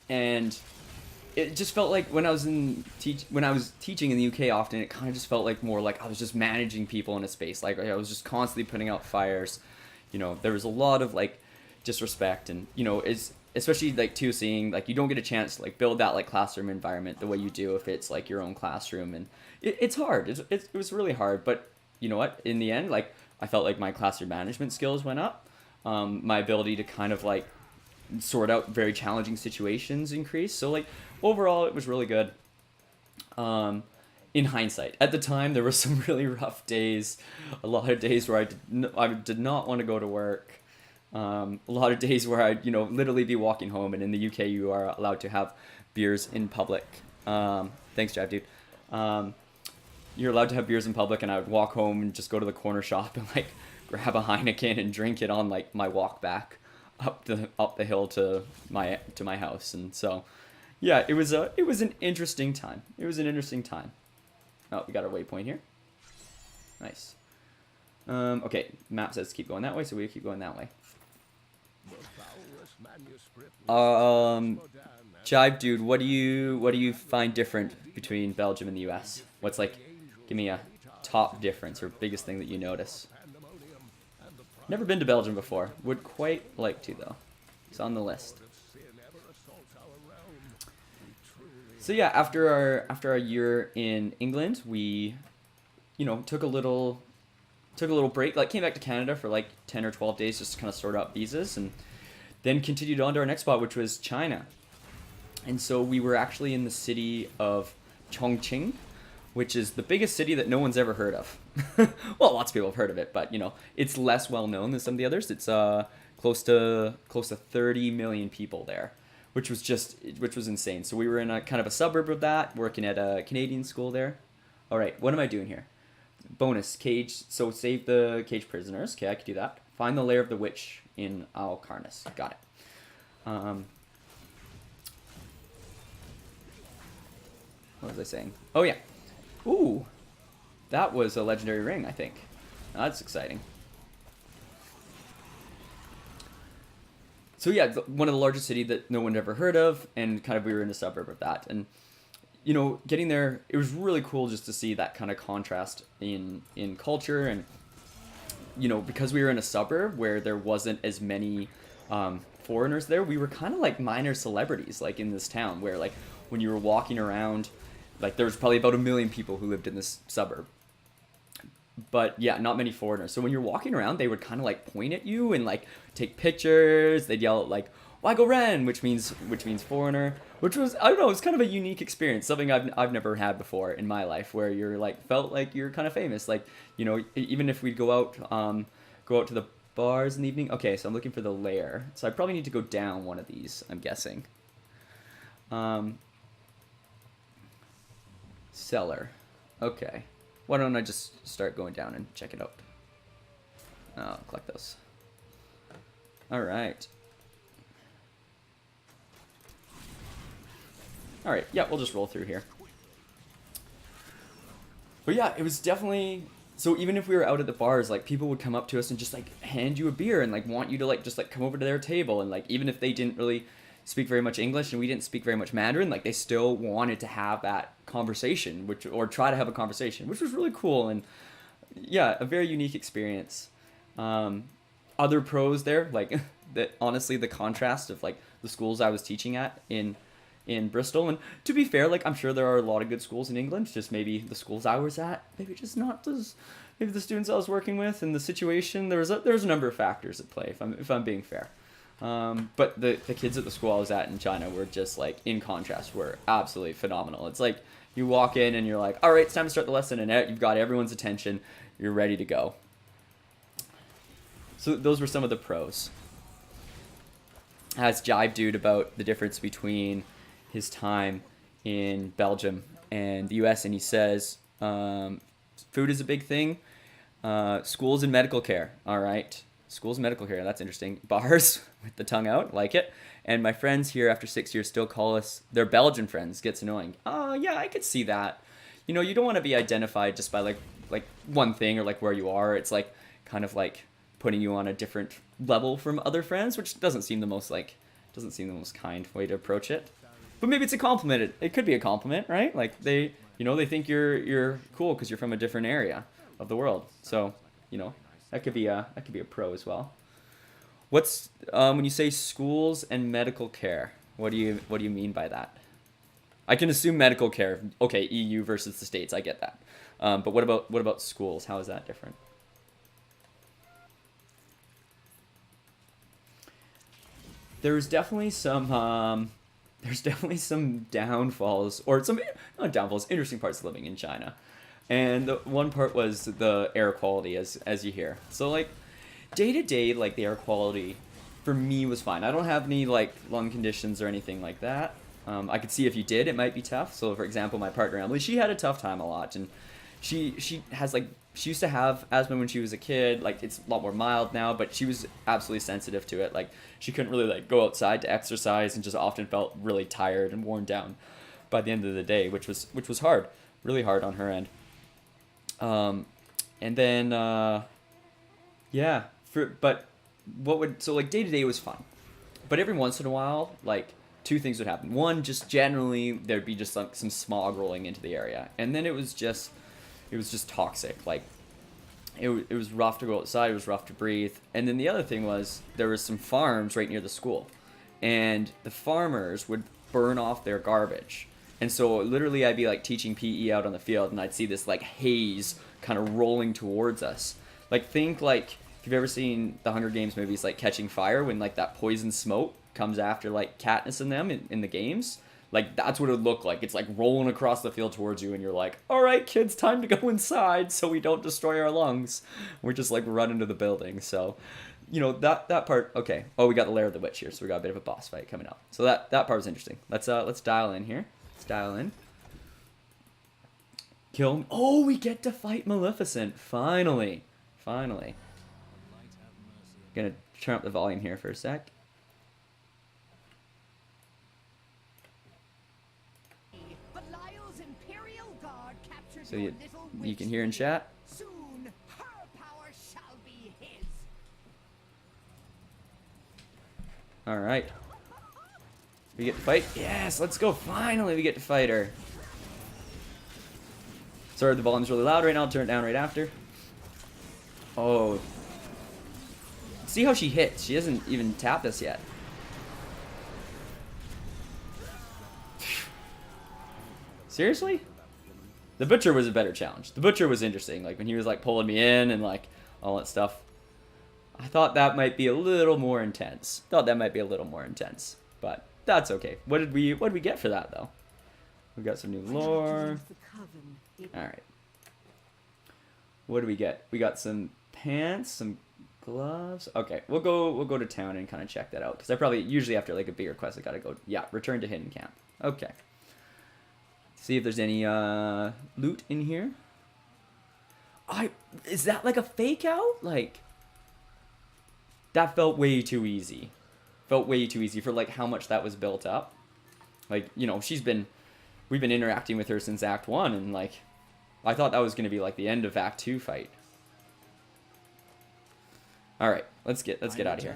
And it just felt like when I was teaching in the UK often, it kind of just felt like more like I was just managing people in a space. Like I was just constantly putting out fires. You know, there was a lot of like disrespect, and you know, especially like too seeing like you don't get a chance to like build that like classroom environment the way you do if it's like your own classroom, and it's hard. It was really hard, but you know what? In the end, like I felt like my classroom management skills went up. My ability to kind of like sort out very challenging situations increased. So like overall, it was really good. In hindsight, at the time, there were some really rough days. A lot of days where I did not want to go to work. A lot of days where I'd, you know, literally be walking home, and in the UK you are allowed to have beers in public. Thanks, Jive Dude. You're allowed to have beers in public, and I would walk home and just go to the corner shop and like grab a Heineken and drink it on like my walk back up the hill to my house. And so, yeah, it was an interesting time. It was an interesting time. Oh, we got our waypoint here. Nice. Okay, map says keep going that way, so we keep going that way. Jive dude, what do you find different between Belgium and the US? What's like, give me a top difference or biggest thing that you notice? Never been to Belgium before. Would quite like to though. It's on the list. So yeah, after our year in England, we, took a little break. Like came back to Canada for like 10 or 12 days just to kind of sort out visas, and then continued on to our next spot, which was China. And so we were actually in the city of Chongqing, which is the biggest city that no one's ever heard of. Well, lots of people have heard of it, but it's less well known than some of the others. It's close to 30 million people there, which was insane. So we were in a kind of a suburb of that, working at a Canadian school there. All right, what am I doing here? Bonus cage. So save the cage prisoners. Okay, I could do that. Find the lair of the witch in Al Karnas. Got it. What was I saying? Oh yeah. Ooh, that was a legendary ring, I think. That's exciting. So yeah, one of the largest city that no one ever heard of, and kind of we were in a suburb of that. And getting there, it was really cool just to see that kind of contrast in culture, and because we were in a suburb where there wasn't as many foreigners there, we were kind of like minor celebrities, like in this town where like when you were walking around, like there was probably about 1 million people who lived in this suburb. But yeah, not many foreigners. So when you're walking around, they would kind of like point at you and like take pictures. They'd yell like "Wago Ren," which means foreigner, which was, I don't know, it's kind of a unique experience, something I've never had before in my life, where you're like felt like you're kind of famous. Like even if we'd go out to the bars in the evening. Okay, so I'm looking for the lair. So I probably need to go down one of these, I'm guessing. Cellar. Okay. Why don't I just start going down and check it out? Oh, collect those. Alright. Alright, yeah, we'll just roll through here. But yeah, it was definitely... So even if we were out at the bars, like people would come up to us and just like hand you a beer and like want you to like just like come over to their table, and like even if they didn't really speak very much English and we didn't speak very much Mandarin, like they still wanted to have that conversation, or try to have a conversation, which was really cool. And yeah, a very unique experience. Other pros there, like that, honestly, the contrast of like the schools I was teaching at in Bristol, and to be fair, like I'm sure there are a lot of good schools in England, just maybe the schools I was at, maybe just not as, maybe the students I was working with and the situation, there's a number of factors at play, if I'm being fair. But the kids at the school I was at in China were just like, in contrast, were absolutely phenomenal. It's like you walk in and you're like, all right, it's time to start the lesson, and you've got everyone's attention, you're ready to go. So those were some of the pros. Has Jive Dude about the difference between his time in Belgium and the US, and he says food is a big thing, schools and medical care. All right, schools and medical care, that's interesting. Bars with the tongue out, like it. And my friends here after 6 years still call us their Belgian friends. Gets annoying. Oh yeah, I could see that. You don't want to be identified just by like one thing or like where you are. It's like kind of like putting you on a different level from other friends, which doesn't seem the most kind way to approach it. But maybe it's a compliment. It could be a compliment, right? Like they think you're cool because you're from a different area of the world. So, that could be a pro as well. What's when you say schools and medical care? What do you mean by that? I can assume medical care. Okay, EU versus the States. I get that. But what about schools? How is that different? There's definitely some downfalls, or some, not downfalls, interesting parts of living in China. And the one part was the air quality, as you hear. So like day to day, like the air quality for me was fine. I don't have any like lung conditions or anything like that. I could see if you did, it might be tough. So for example, my partner Emily, she had a tough time a lot, and she used to have asthma when she was a kid. Like it's a lot more mild now, but she was absolutely sensitive to it. Like she couldn't really like go outside to exercise, and just often felt really tired and worn down by the end of the day, which was hard, really hard on her end. And then yeah, but so like day to day was fun. But every once in a while, like two things would happen. One, just generally there'd be just like some smog rolling into the area. And then it was just toxic. Like it was rough to go outside, it was rough to breathe. And then the other thing was there was some farms right near the school. And the farmers would burn off their garbage. And so literally I'd be like teaching PE out on the field and I'd see this like haze kind of rolling towards us. Like think like if you've ever seen the Hunger Games movies like Catching Fire when like that poison smoke comes after like Katniss and them in the games. Like that's what it would look like. It's like rolling across the field towards you and you're like, all right, kids, time to go inside so we don't destroy our lungs. We're just like running to the building. So, you know, that part, okay. Oh, we got the Lair of the Witch here, so we got a bit of a boss fight coming up. So that part was interesting. Let's dial in here. Let's dial in. Kill. Oh, we get to fight Maleficent. Finally. Finally. Gonna turn up the volume here for a sec. So you can hear in chat. Soon her power shall be his. All right. We get to fight. Yes, let's go. Finally, we get to fight her. Sorry, the volume's really loud right now. I'll turn it down right after. Oh. See how she hits. She hasn't even tapped us yet. Seriously? The Butcher was a better challenge. The Butcher was interesting. Like when he was like pulling me in and like all that stuff. I thought that might be a little more intense. But that's okay. What did we get for that though? We got some new lore. Alright. What do we get? We got some pants, some gloves. Okay, we'll go to town and kind of check that out. Because I probably usually after like a bigger quest I gotta go, yeah, return to Hidden Camp. Okay. See if there's any loot in here. Is that like a fake out? Like that felt way too easy. Felt way too easy for like how much that was built up. Like, you know, we've been interacting with her since Act 1 and like I thought that was going to be like the end of Act 2 fight. All right, let's get out of here.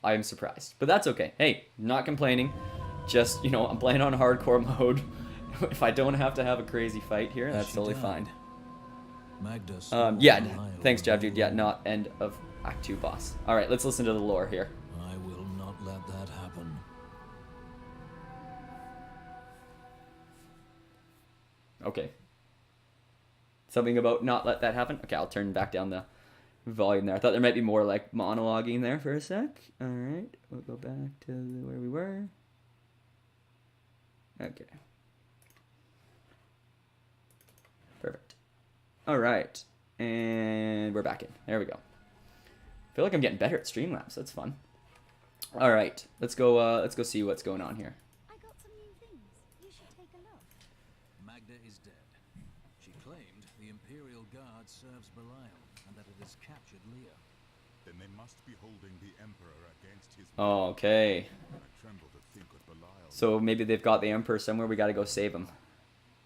I am surprised, but that's okay. Hey, not complaining. Just, you know, I'm playing on hardcore mode. If I don't have to have a crazy fight here, that's totally fine. Yeah, thanks, Jav Dude. Yeah, not end of Act 2 boss. All right, let's listen to the lore here. I will not let that happen. Okay. Something about not let that happen? Okay, I'll turn back down the volume there. I thought there might be more like monologuing there for a sec. All right, we'll go back to where we were. Okay. Perfect. All right, and we're back in. There we go. I feel like I'm getting better at Streamlabs. That's fun. All right, let's go see what's going on here. I got some new things. You should take a look. Magda is dead. She claimed the Imperial Guard serves Belial and that it has captured Leah. Then they must be holding the Emperor against his will. Oh, okay. I tremble to think what Belial. So maybe they've got the Emperor somewhere. We got to go save him.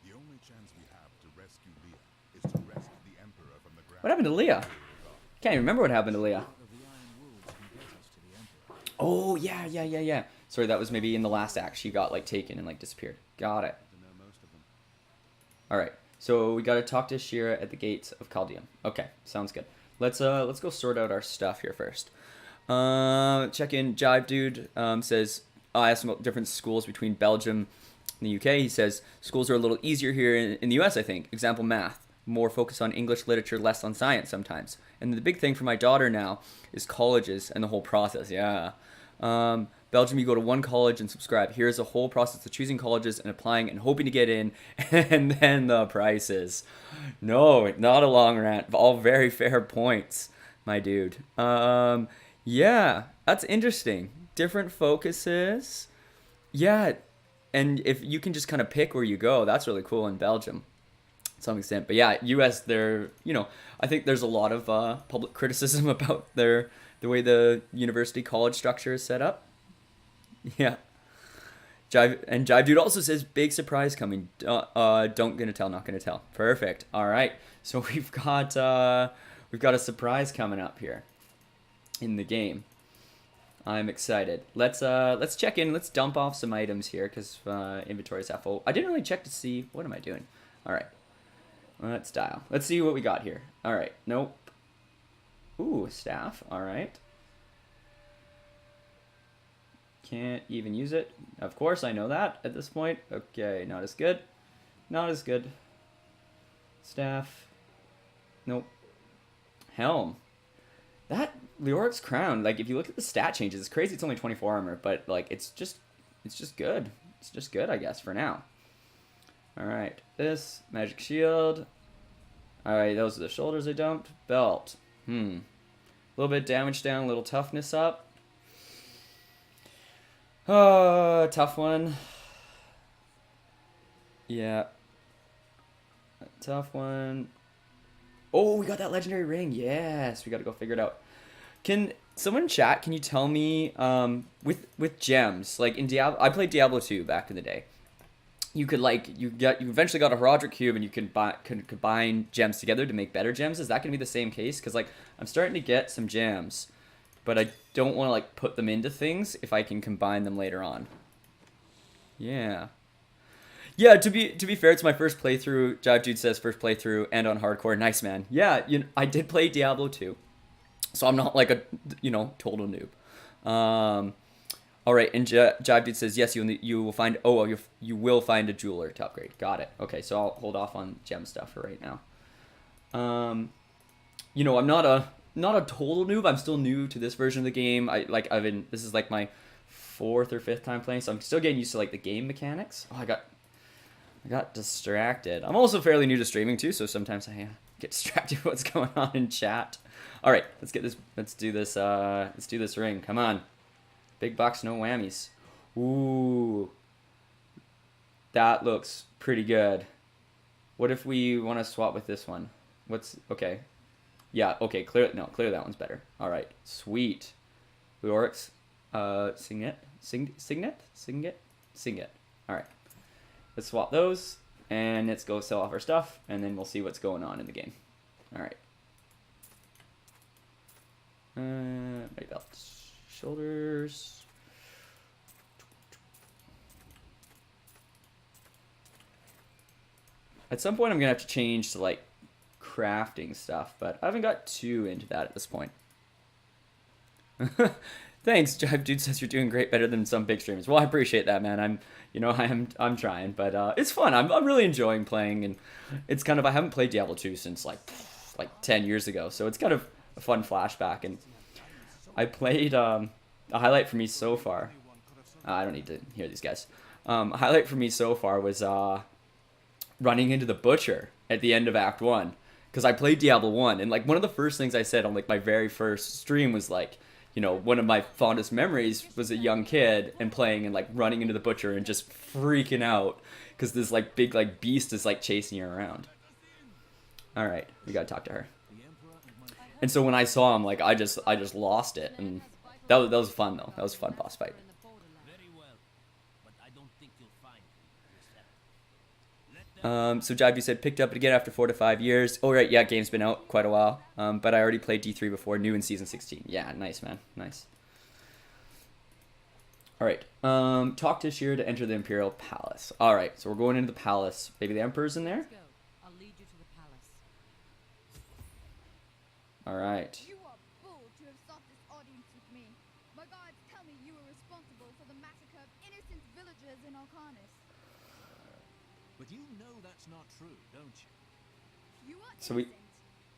The only chance we have to rescue Leah is to rescue the Emperor from the ground. What happened to Leah? Can't even remember what happened to Leah. Oh, yeah. Sorry, that was maybe in the last act. She got, like, taken and, like, disappeared. Got it. Alright, so we gotta talk to Shira at the gates of Chaldeum. Okay, sounds good. Let's go sort out our stuff here first. Check in. Jive Dude says, I asked him about different schools between Belgium and the UK. He says, schools are a little easier here in the US, I think. Example, math. More focus on English literature, less on science sometimes. And the big thing for my daughter now is colleges and the whole process. Yeah. Belgium, you go to one college and subscribe. Here's a whole process of choosing colleges and applying and hoping to get in, and then the prices. No, not a long rant. All very fair points, my dude. Yeah, that's interesting. Different focuses. Yeah, and if you can just kind of pick where you go, that's really cool in Belgium. Some extent, but yeah, US, they're, you know, I think there's a lot of public criticism about the way the university college structure is set up. Yeah. Jive Dude also says big surprise coming. Don't gonna tell, not gonna tell. Perfect. All right. So we've got a surprise coming up here in the game. I'm excited. Let's check in. Let's dump off some items here because inventory is half full. I didn't really check to see what am I doing. All right. Let's dial. Let's see what we got here. All right. Nope. Ooh, staff. All right. Can't even use it. Of course, I know that at this point. Okay, not as good. Not as good. Staff. Nope. Helm. That Leoric's crown, like if you look at the stat changes, it's crazy. It's only 24 armor, but like it's just good. It's just good, I guess, for now. All right, this magic shield. All right, those are the shoulders I dumped. Belt. A little bit damage down, a little toughness up. Oh, tough one. Yeah. Tough one. Oh, we got that legendary ring. Yes, we got to go figure it out. Can someone in chat, can you tell me with gems, like in Diablo, I played Diablo 2 back in the day. You could you eventually got a Herodric cube and you can combine gems together to make better gems. Is that going to be the same case? Cuz like I'm starting to get some gems, but I don't want to like put them into things if I can combine them later on. Yeah. Yeah, to be fair, it's my first playthrough. Jive Dude says first playthrough and on hardcore. Nice, man. Yeah, I did play Diablo 2. So I'm not like a, total noob. All right, and Jive Dude says, yes, you will find, you will find a jeweler to upgrade. Got it. Okay, so I'll hold off on gem stuff for right now. I'm not a total noob. I'm still new to this version of the game. This is like my 4th or 5th time playing, so I'm still getting used to like the game mechanics. Oh, I got distracted. I'm also fairly new to streaming too, so sometimes I get distracted with what's going on in chat. All right, let's do this ring. Come on. Big bucks, no whammies. Ooh. That looks pretty good. What if we want to swap with this one? Okay. Yeah, okay, clear that one's better. All right, sweet. Leoric's Signet. All right. Let's swap those, and let's go sell off our stuff, and then we'll see what's going on in the game. All right. My belt. Shoulders. At some point, I'm going to have to change to, like, crafting stuff, but I haven't got too into that at this point. Thanks, Jive Dude says you're doing great, better than some big streamers. Well, I appreciate that, man. I'm trying, but it's fun. I'm really enjoying playing, and it's kind of, I haven't played Diablo 2 since like 10 years ago, so it's kind of a fun flashback. And I played a highlight for me so far. I don't need to hear these guys. A highlight for me so far was running into the butcher at the end of Act 1, because I played Diablo 1, and like one of the first things I said on like my very first stream was like, one of my fondest memories was a young kid and playing and like running into the butcher and just freaking out because this like big like beast is like chasing you around. All right, we gotta talk to her. And so when I saw him, like I just lost it, and that was fun though. That was a fun boss fight. So Jive, you said picked up it again after 4 to 5 years. Oh right, yeah, game's been out quite a while. But I already played D3 before, new in season 16. Yeah, nice, man, nice. All right, talk to Shira to enter the Imperial Palace. All right, so we're going into the palace. Maybe the Emperor's in there. I'll lead you to the palace. All right. You are bold to have sought this audience with me. My guards tell me you were responsible for the massacre of innocent villagers in Arcanis. But you know that's not true, don't you? You are So we- innocent.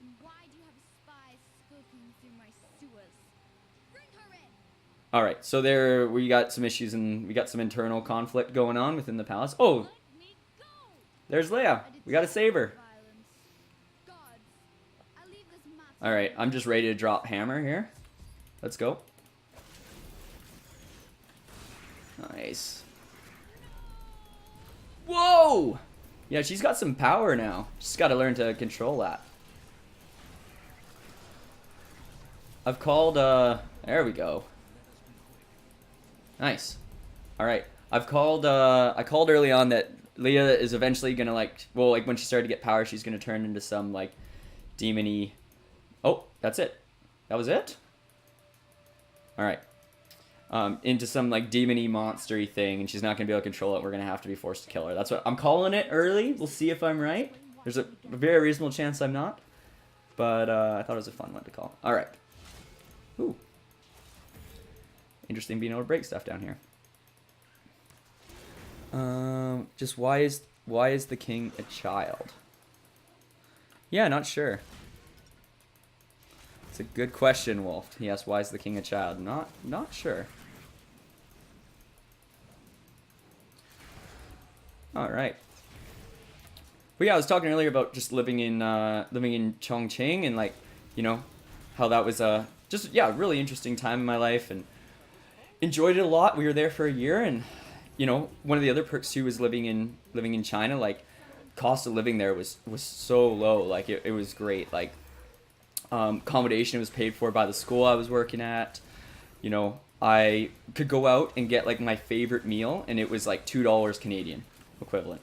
Then why do you have a spy skulking through my sewers? Bring her in! All right, so there we got some issues and we got some internal conflict going on within the palace. Oh, Let me go! there's Leia. We gotta save her. Violence. Guards, I leave this matter. All right, I'm just ready to drop hammer here. Let's go. Nice. Whoa! Yeah, she's got some power now. She's got to learn to control that. I've called, there we go. Nice. All right. I called early on that Leah is eventually gonna like, well, like when she started to get power, she's gonna turn into some like demony. Oh, that's it. That was it. All right. Into some like demony monstery thing, and she's not gonna be able to control it. We're gonna have to be forced to kill her. That's what I'm calling it early. We'll see if I'm right. There's a very reasonable chance I'm not, but I thought it was a fun one to call. All right. Ooh. Interesting being able to break stuff down here. Just why is the king a child? Yeah, not sure. It's a good question, Wolf. He asked, why is the king a child? Not sure. All right. But yeah, I was talking earlier about just living in Chongqing, and like, you know, how that was just yeah, a really interesting time in my life, and enjoyed it a lot. We were there for a year, and you know, one of the other perks too was living in China. Like, cost of living there was so low. Like it was great. Like, accommodation was paid for by the school I was working at. You know, I could go out and get like my favorite meal, and it was like $2 Canadian equivalent.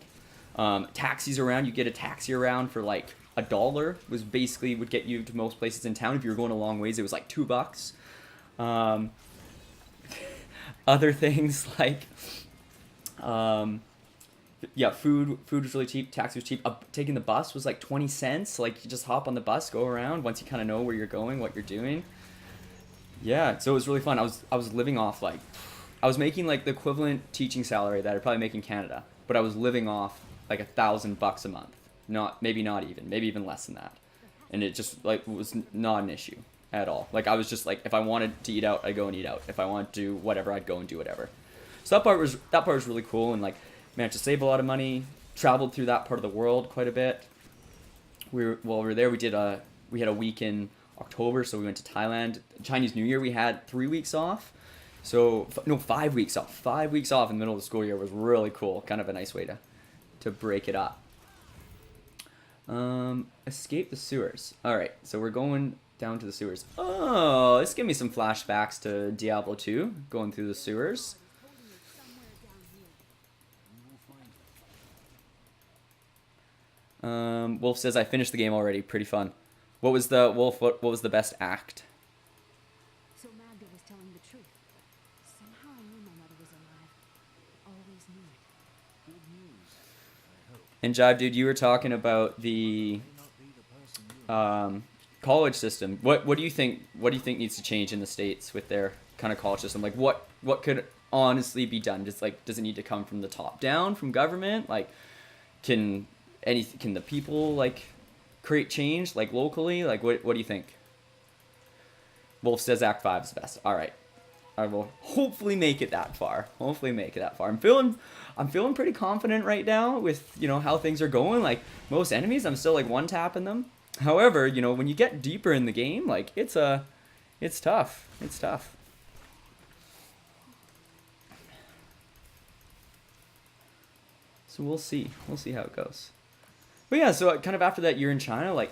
Taxis around, you get a taxi around for like $1 was basically would get you to most places in town. If you were going a long ways, it was like $2. Other things like, yeah, food was really cheap. Taxi was cheap. Taking the bus was like 20 cents. Like, you just hop on the bus, go around. Once you kind of know where you're going, what you're doing. Yeah, so it was really fun. I was living off like, I was making like the equivalent teaching salary that I'd probably make in Canada, but I was living off like $1,000 a month. Maybe even less than that. And it just like was not an issue at all. Like, I was just like, if I wanted to eat out, I'd go and eat out. If I wanted to do whatever, I'd go and do whatever. So that part was really cool, and like, managed to save a lot of money. Traveled through that part of the world quite a bit. While we were there, we had a week in October, so we went to Thailand. Chinese New Year, we had 3 weeks off. So no, 5 weeks off. 5 weeks off in the middle of the school year was really cool. Kind of a nice way to break it up. Escape the sewers. All right, so we're going down to the sewers. Oh, this gave me some flashbacks to Diablo 2, going through the sewers. Wolf says, I finished the game already. Pretty fun. What was the Wolf? What was the best act? So Magda was telling the truth. Somehow I knew my mother was alive. Always knew it. Good news, I hope. And Jive, dude, you were talking about the college system. What do you think? What do you think needs to change in the States with their kind of college system? Like, what could honestly be done? Just like, does it need to come from the top down, from government? Like, can the people like create change like locally? Like, what do you think? Wolf says Act 5 is the best. All right, I will hopefully make it that far. I'm feeling pretty confident right now with, you know, how things are going. Like, most enemies, I'm still like one tapping them. However, you know, when you get deeper in the game, like, it's tough. It's tough. So we'll see how it goes. But yeah, so kind of after that year in China, like,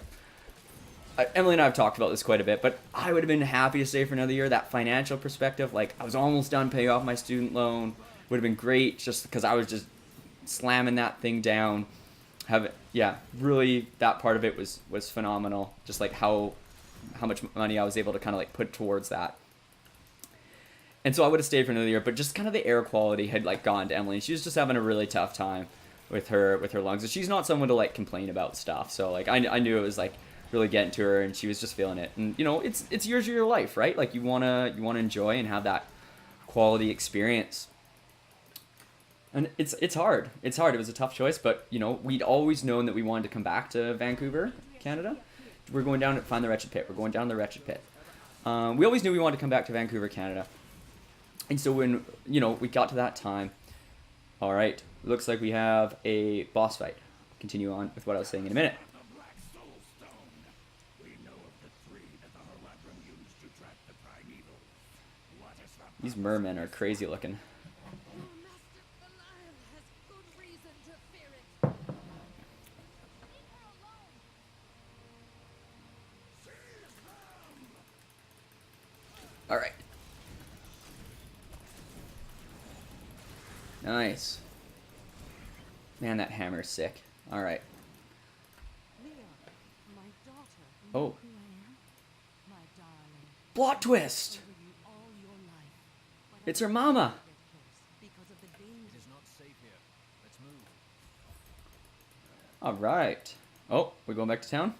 Emily and I have talked about this quite a bit, but I would have been happy to stay for another year. That financial perspective, like, I was almost done paying off my student loan. Would have been great, just because I was just slamming that thing down. Really, that part of it was phenomenal. Just like how much money I was able to kind of like put towards that. And so I would have stayed for another year, but just kind of the air quality had like gone to Emily. She was just having a really tough time with her lungs. And she's not someone to like complain about stuff. So like I knew it was like really getting to her, and she was just feeling it. And you know, it's years of your life, right? Like, you wanna enjoy and have that quality experience. And it's hard. It was a tough choice, but you know, we'd always known that we wanted to come back to Vancouver, Canada. We're going down to find the Wretched Pit. We're going down the Wretched Pit. We always knew we wanted to come back to Vancouver, Canada. And so when, you know, we got to that time, all right, looks like we have a boss fight. Continue on with what I was saying in a minute. The Black Soul Stone. We know of the three that the Haradrim used to trap the primeval. What is the These mermen are crazy looking. Your master Belial has good reason to fear it. Leave her alone. All right. Nice. Man, that hammer's sick. All right. Leah, my daughter. Oh. Who I am? My darling. Plot twist. Over you all your life. But It's I her mama. get close because of the It danger. is not safe here. Let's move. All right. Oh, we're going back to town?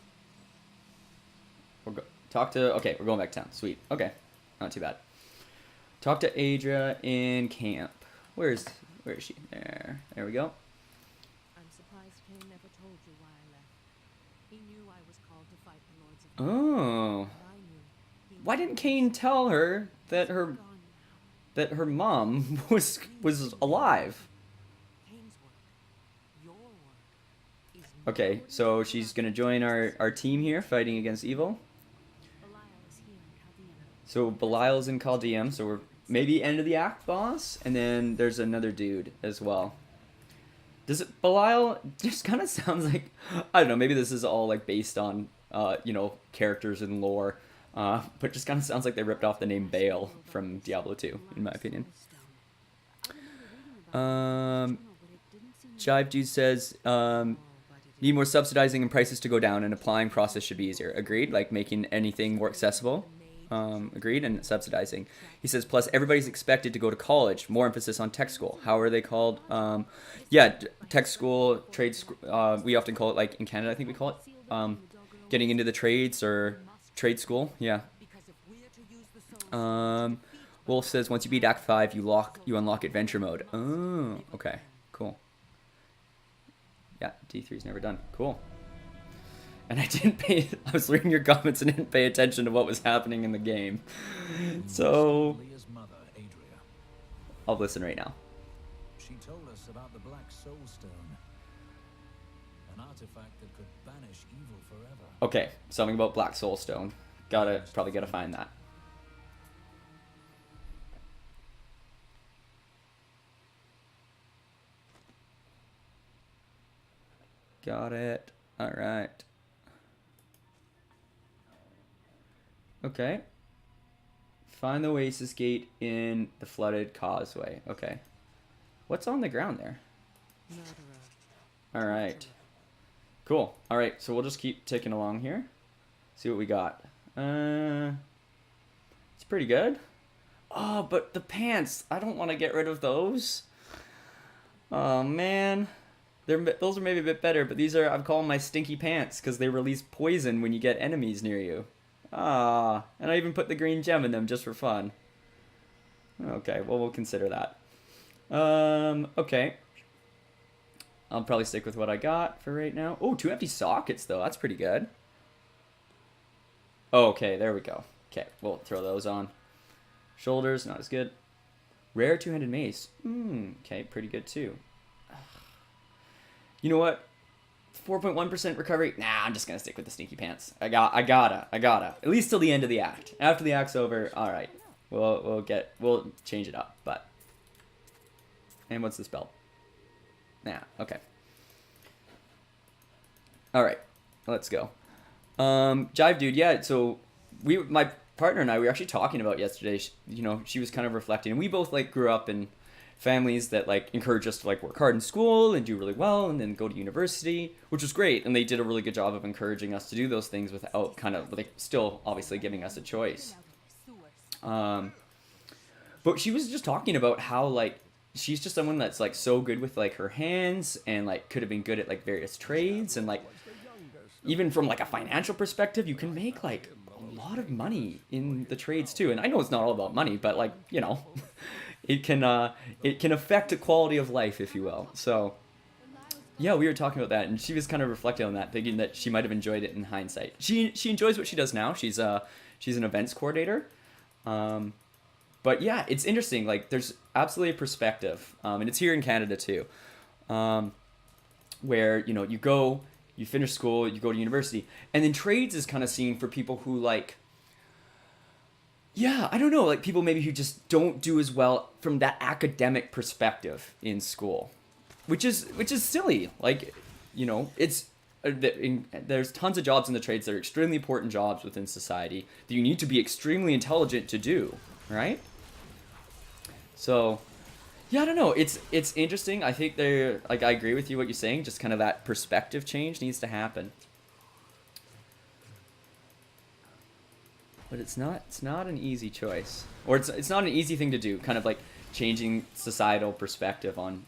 We'll go talk to... Okay, we're going back to town. Sweet. Okay. Not too bad. Talk to Adria in camp. Where is she? There we go. I'm surprised Cain never told you why I left. He knew I was called to fight the Lords of Darkness. Oh. And I knew he Why knew didn't I Cain was tell her that gone now. her mom was alive? Cain's work, your work, is Okay, more so important she's than gonna join our team here, fighting against evil. Belial is here in Chaldean. So Belial's in Chaldeum, so we're maybe end of the act boss, and then there's another dude as well. Does it Belial just kind of sounds like, I don't know, maybe this is all like based on characters and lore, but just kind of sounds like they ripped off the name Baal from Diablo 2, in my opinion. Jive Dude says, need more subsidizing and prices to go down, and applying process should be easier. Agreed, like making anything more accessible. Agreed, and subsidizing. He says, plus everybody's expected to go to college. More emphasis on tech school. How are they called? Tech school, trade school. We often call it, like in Canada, I think we call it, getting into the trades or trade school. Yeah. Wolf says, once you beat Act 5, you unlock adventure mode. Oh, okay, cool. Yeah, D3's never done. Cool. And I was reading your comments and didn't pay attention to what was happening in the game. So, Leah's mother, Adria. I'll listen right now. She told us about the Black Soul Stone, an artifact that could banish evil forever. Okay, something about Black Soul Stone. Probably gotta find that. Got it. Alright. Okay. Find the Oasis Gate in the flooded causeway. Okay. What's on the ground there? Alright. Cool. Alright, so we'll just keep ticking along here. See what we got. It's pretty good. Oh, but the pants. I don't want to get rid of those. Oh, man. Those are maybe a bit better, but these are, I've called them my stinky pants because they release poison when you get enemies near you. Ah, and I even put the green gem in them just for fun. Okay, well, we'll consider that. Okay. I'll probably stick with what I got for right now. Oh, 2 empty sockets, though. That's pretty good. Okay, there we go. Okay, we'll throw those on. Shoulders, not as good. Rare 2-handed mace. Okay, pretty good, too. You know what? 4.1% recovery. Nah, I'm just gonna stick with the sneaky pants. I gotta. At least till the end of the act. After the act's over, all right. We'll change it up. But, and what's this belt? Nah, okay. All right, let's go. Jive Dude, yeah. So my partner and I, we were actually talking about yesterday. She was kind of reflecting, and we both like grew up in families that like encourage us to like work hard in school and do really well and then go to university, which was great, and they did a really good job of encouraging us to do those things without kind of like still obviously giving us a choice. But she was just talking about how like she's just someone that's like so good with like her hands and like could have been good at like various trades, and like even from like a financial perspective you can make like a lot of money in the trades too. And I know it's not all about money, but like it can affect the quality of life, if you will. So yeah, we were talking about that, and she was kind of reflecting on that, thinking that she might have enjoyed it in hindsight. She enjoys what she does now. She's an events coordinator. But yeah, it's interesting. Like there's absolutely a perspective, and it's here in Canada too, where you finish school, you go to university, and then trades is kind of seen for people who like. Yeah, I don't know, like people maybe who just don't do as well from that academic perspective in school, which is silly. Like, it's there's tons of jobs in the trades that are extremely important jobs within society that you need to be extremely intelligent to do, right? So, Yeah, I don't know. It's interesting. I think they're like I agree with you what you're saying. Just kind of that perspective change needs to happen. But it's not an easy choice, or it's not an easy thing to do. Kind of like changing societal perspective on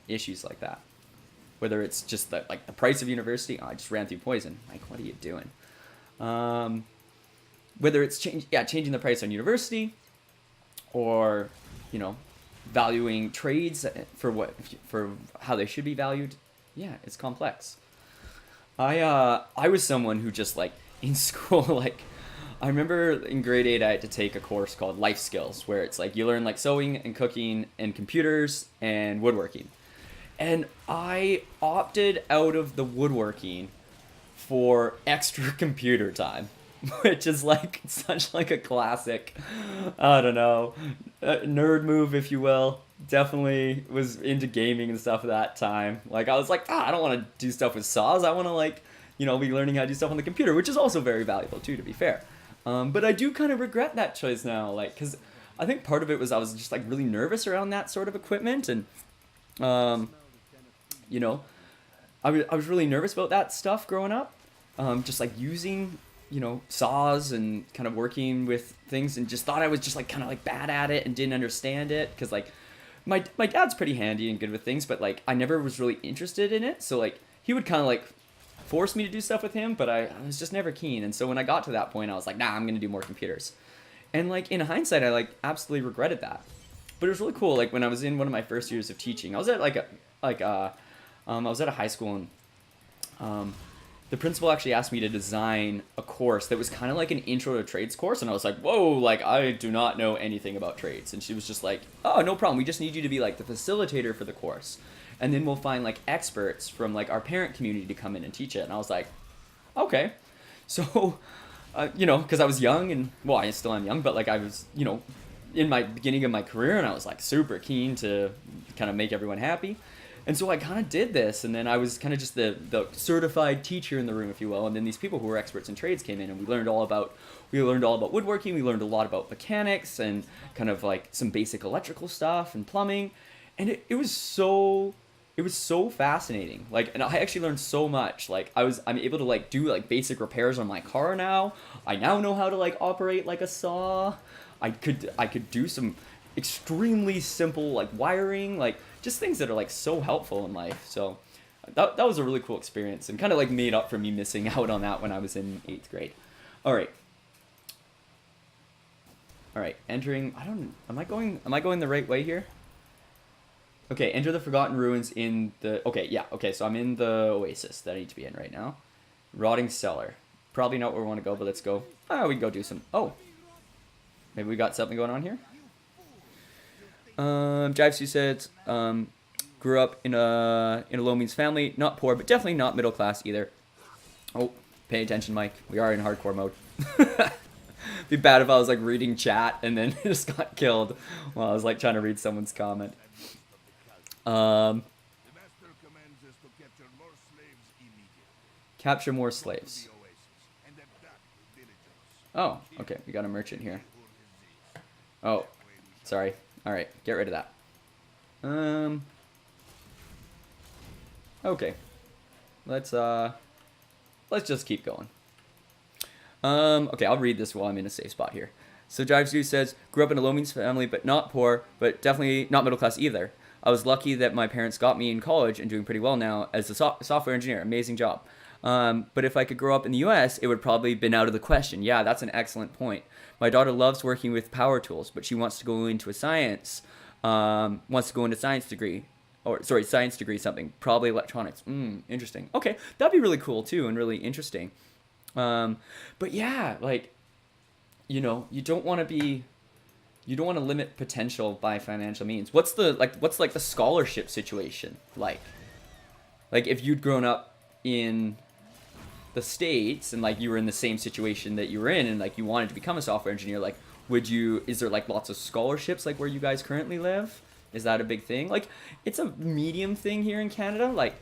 issues like that. Whether it's just the price of university. Oh, I just ran through poison. Like, what are you doing? Um, Whether it's changing the price on university, or you know valuing trades for how they should be valued. Yeah, it's complex. I was someone who just like in school like I remember in grade 8 I had to take a course called life skills where it's like you learn like sewing and cooking and computers and woodworking. And I opted out of the woodworking for extra computer time, which is like such like a classic, I don't know, nerd move, if you will. Definitely was into gaming and stuff at that time. Like I was like, I don't want to do stuff with saws. I want to like, be learning how to do stuff on the computer, which is also very valuable too, to be fair. But I do kind of regret that choice now, like, because I think part of it was I was just like really nervous around that sort of equipment, and you know, I was really nervous about that stuff growing up. Just like using, saws and kind of working with things, and just thought I was just like kind of like bad at it and didn't understand it. Cause like my dad's pretty handy and good with things, but like I never was really interested in it. So like he would kind of like force me to do stuff with him, but I was just never keen. And so when I got to that point, I was like, nah, I'm going to do more computers. And like in hindsight, I like absolutely regretted that. But it was really cool. Like when I was in one of my first years of teaching, I was at I was at a high school, and the principal actually asked me to design a course that was kind of like an intro to trades course. And I was like, whoa, like I do not know anything about trades. And she was just like, oh, no problem. We just need you to be like the facilitator for the course. And then we'll find like experts from like our parent community to come in and teach it. And I was like, okay. So, because I was young, and well, I still am young, but like I was, in my beginning of my career, and I was like super keen to kind of make everyone happy. And so I kind of did this, and then I was kind of just the certified teacher in the room, if you will. And then these people who were experts in trades came in, and we learned all about woodworking. We learned a lot about mechanics and kind of like some basic electrical stuff and plumbing. And it was so fascinating. Like, and I actually learned so much. Like I'm able to like do like basic repairs on my car now. I now know how to like operate like a saw. I could do some extremely simple like wiring, like just things that are like so helpful in life. So that was a really cool experience, and kind of like made up for me missing out on that when I was in 8th grade. All right. Entering. Am I going the right way here? Okay, enter the Forgotten Ruins in the... Okay, yeah. Okay, so I'm in the Oasis that I need to be in right now. Rotting Cellar. Probably not where we want to go, but let's go. We can go do some... Oh. Maybe we got something going on here? Jivesu said, grew up in a low means family. Not poor, but definitely not middle class either. Oh, pay attention, Mike. We are in hardcore mode. Be bad if I was like reading chat and then just got killed while I was like trying to read someone's comment. The master commands us to capture more slaves immediately. Capture more slaves. The oasis and abduct the villagers. Oh, okay. We got a merchant here. Oh, sorry. All right, get rid of that. Okay. Let's just keep going. Okay, I'll read this while I'm in a safe spot here. So Jivesu says, grew up in a low means family, but not poor, but definitely not middle class either. I was lucky that my parents got me in college and doing pretty well now as a software engineer. Amazing job. But if I could grow up in the US, it would probably been out of the question. Yeah, that's an excellent point. My daughter loves working with power tools, but she wants to go into science degree. Science degree something. Probably electronics. Interesting. Okay, that'd be really cool too, and really interesting. But yeah, like, you don't want to limit potential by financial means. What's the scholarship situation like? Like if you'd grown up in the States and like you were in the same situation that you were in, and like you wanted to become a software engineer, like is there like lots of scholarships like where you guys currently live? Is that a big thing? Like it's a medium thing here in Canada. Like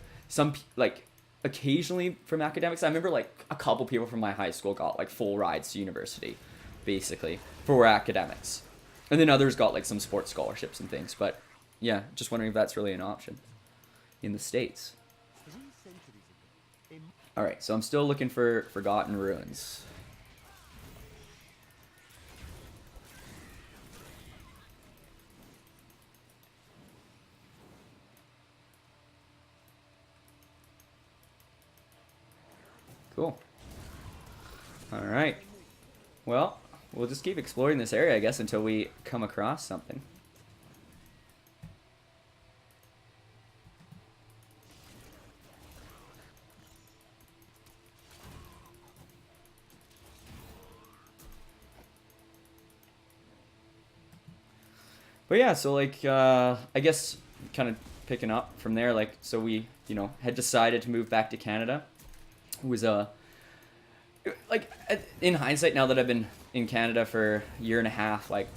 occasionally from academics, I remember like a couple people from my high school got like full rides to university, basically for academics, and then others got like some sports scholarships and things. But yeah, just wondering if that's really an option in the States. 3 centuries ago, All right, so I'm still looking for Forgotten Ruins. Cool. All right. Well, we'll just keep exploring this area, I guess, until we come across something. But yeah, so like, I guess kind of picking up from there, like, so we, had decided to move back to Canada. It was like, in hindsight, now that I've been in Canada for a year and a half, like,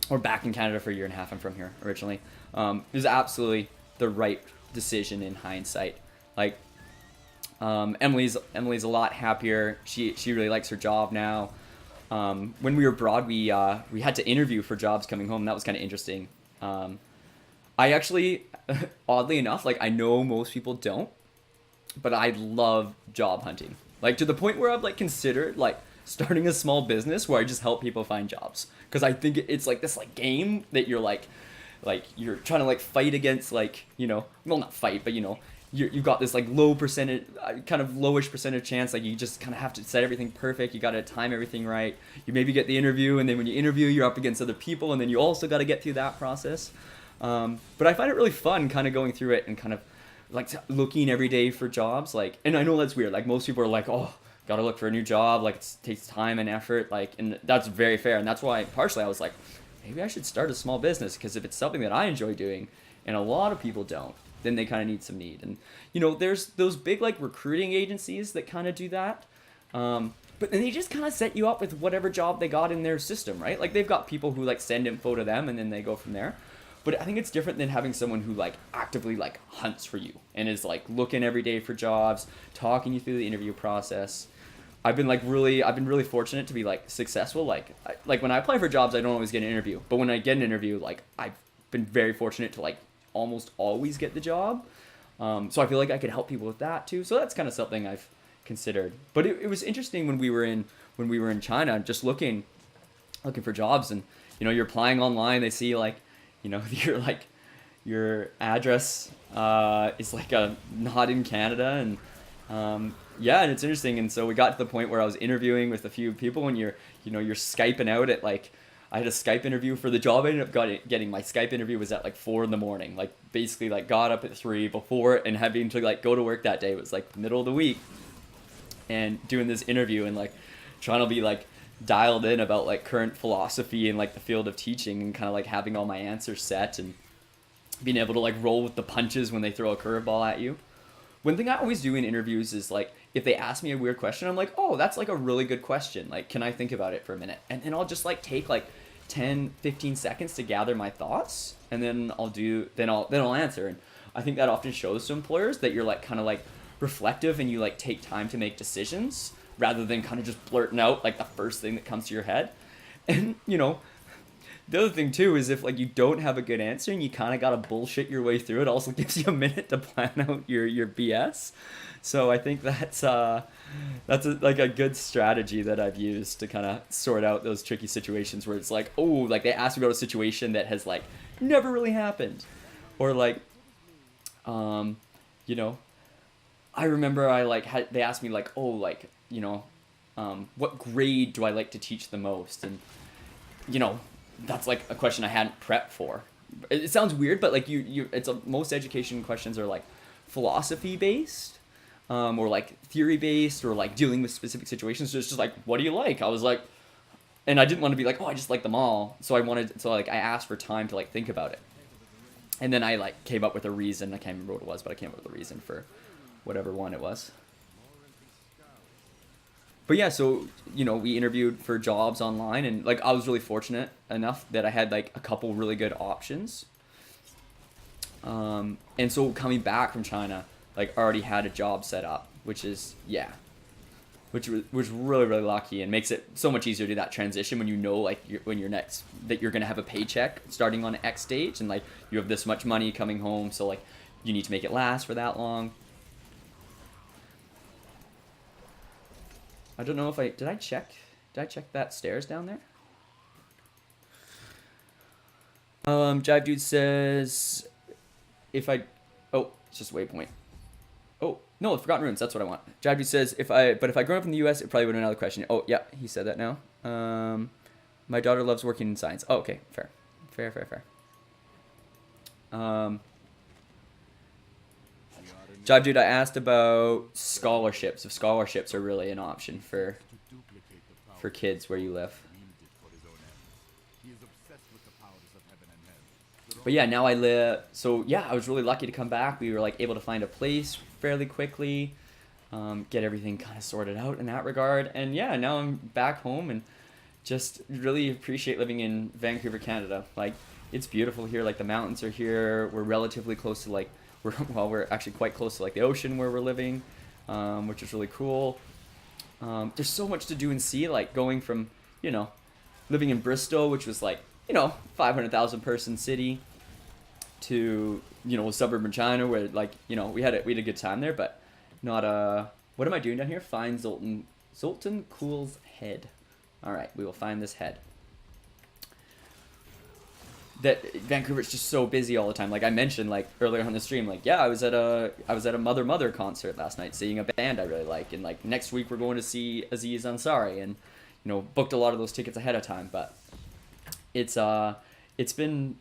or back in Canada for a year and a half, I'm from here originally, it was absolutely the right decision in hindsight. Like, Emily's a lot happier. She really likes her job now. When we were abroad, we had to interview for jobs coming home. That was kind of interesting. I actually, oddly enough, like, I know most people don't, but I love job hunting. Like, to the point where I've like considered like starting a small business where I just help people find jobs, because I think it's like this like game that you're like you're trying to like fight against, like, well, not fight, but you've got this like low percentage, kind of lowish percentage chance. Like, you just kind of have to set everything perfect. You got to time everything right. You maybe get the interview, and then when you interview, you're up against other people, and then you also got to get through that process. But I find it really fun kind of going through it and kind of like looking every day for jobs. Like, and I know that's weird. Like, most people are like, oh, got to look for a new job. Like, it takes time and effort. Like, and that's very fair. And that's why partially I was like, maybe I should start a small business, because if it's something that I enjoy doing and a lot of people don't, then they kind of need some need. And, there's those big like recruiting agencies that kind of do that. But then they just kind of set you up with whatever job they got in their system, right? Like, they've got people who like send info to them, and then they go from there. But I think it's different than having someone who like actively like hunts for you and is like looking every day for jobs, talking you through the interview process. I've been really fortunate to be like successful. Like when I apply for jobs, I don't always get an interview, but when I get an interview, like, I've been very fortunate to like almost always get the job. So I feel like I could help people with that too. So that's kind of something I've considered. But it was interesting when we were in China, just looking for jobs, and you're applying online. They see like, your address is like not in Canada, and yeah, and it's interesting. And so we got to the point where I was interviewing with a few people, and you're Skyping out at like, I had a Skype interview for the job. I ended up getting my Skype interview was at like 4 a.m. Like, basically like got up at 3 before, and having to like go to work that day. It was like the middle of the week, and doing this interview and like trying to be like dialed in about like current philosophy and like the field of teaching, and kind of like having all my answers set and being able to like roll with the punches when they throw a curveball at you. One thing I always do in interviews is like, if they ask me a weird question, I'm like, oh, that's like a really good question. Like, can I think about it for a minute? And then I'll just like take like 10, 15 seconds to gather my thoughts, and then I'll answer. And I think that often shows to employers that you're like kind of like reflective, and you like take time to make decisions, rather than kind of just blurting out like the first thing that comes to your head. And the other thing too is, if like you don't have a good answer and you kind of gotta bullshit your way through, it also gives you a minute to plan out your BS. So I think that's like a good strategy that I've used to kind of sort out those tricky situations where it's like, oh, like they asked me about a situation that has like never really happened, or like, I remember they asked me like, oh, like, what grade do I like to teach the most? And that's like a question I hadn't prepped for. It sounds weird, but like most education questions are like philosophy based, or like theory based, or like dealing with specific situations. So it's just like, what do you like? I was like, and I didn't want to be like, oh, I just like them all. So I asked for time to like think about it. And then I like came up with a reason. I can't remember what it was, but I came up with a reason for whatever one it was. But yeah, so, we interviewed for jobs online, and like I was really fortunate enough that I had like a couple really good options. And so coming back from China, like, already had a job set up, which is, yeah, was really lucky, and makes it so much easier to do that transition when you know like when you're next that you're gonna have a paycheck starting on X stage, and like you have this much money coming home, so like you need to make it last for that long. I don't know if did I check that stairs down there? Jive Dude says if I it's just waypoint. Oh, no, Forgotten Runes, that's what I want. Jive Dude says if I grew up in the US, it probably would have been another question. Oh, yeah, he said that now. My daughter loves working in science. Oh, okay, fair. Jive Dude, I asked about scholarships. If scholarships are really an option for kids where you live. But yeah, now I live. So yeah, I was really lucky to come back. We were like able to find a place fairly quickly, get everything kind of sorted out in that regard. And yeah, now I'm back home and just really appreciate living in Vancouver, Canada. Like it's beautiful here. Like the mountains are here. We're relatively close to like we're actually quite close to like the ocean where we're living, which is really cool. There's so much to do and see. Like going from living in Bristol, which was like 500,000 person city, to suburban China where like we had a good time there, but not what am I doing down here? Find Zoltan Cool's head. All right, we will find this head. That Vancouver's just so busy all the time. Like I mentioned like earlier on the stream, like yeah, I was at a Mother concert last night, seeing a band I really like, and like next week we're going to see Aziz Ansari, and booked a lot of those tickets ahead of time. But we've been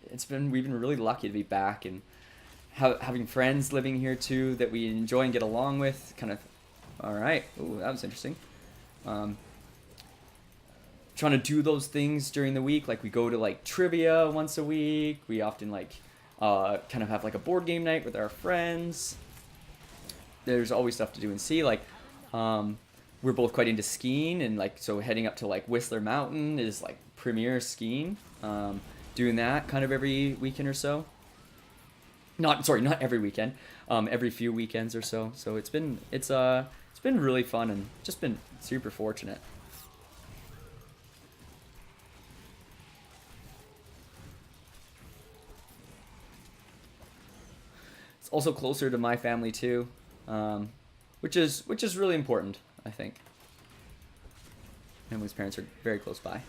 really lucky to be back, and having friends living here too that we enjoy and get along with. Kind of, all right. Ooh, that was interesting. Trying to do those things during the week, like we go to like trivia once a week. We often like kind of have like a board game night with our friends. There's always stuff to do and see. Like we're both quite into skiing, and like so heading up to like Whistler Mountain is like premier skiing. Doing that kind of every weekend or so. Not every weekend. Every few weekends or so. So it's been really fun and just been super fortunate. It's also closer to my family too, which is really important, I think. Emily's parents are very close by.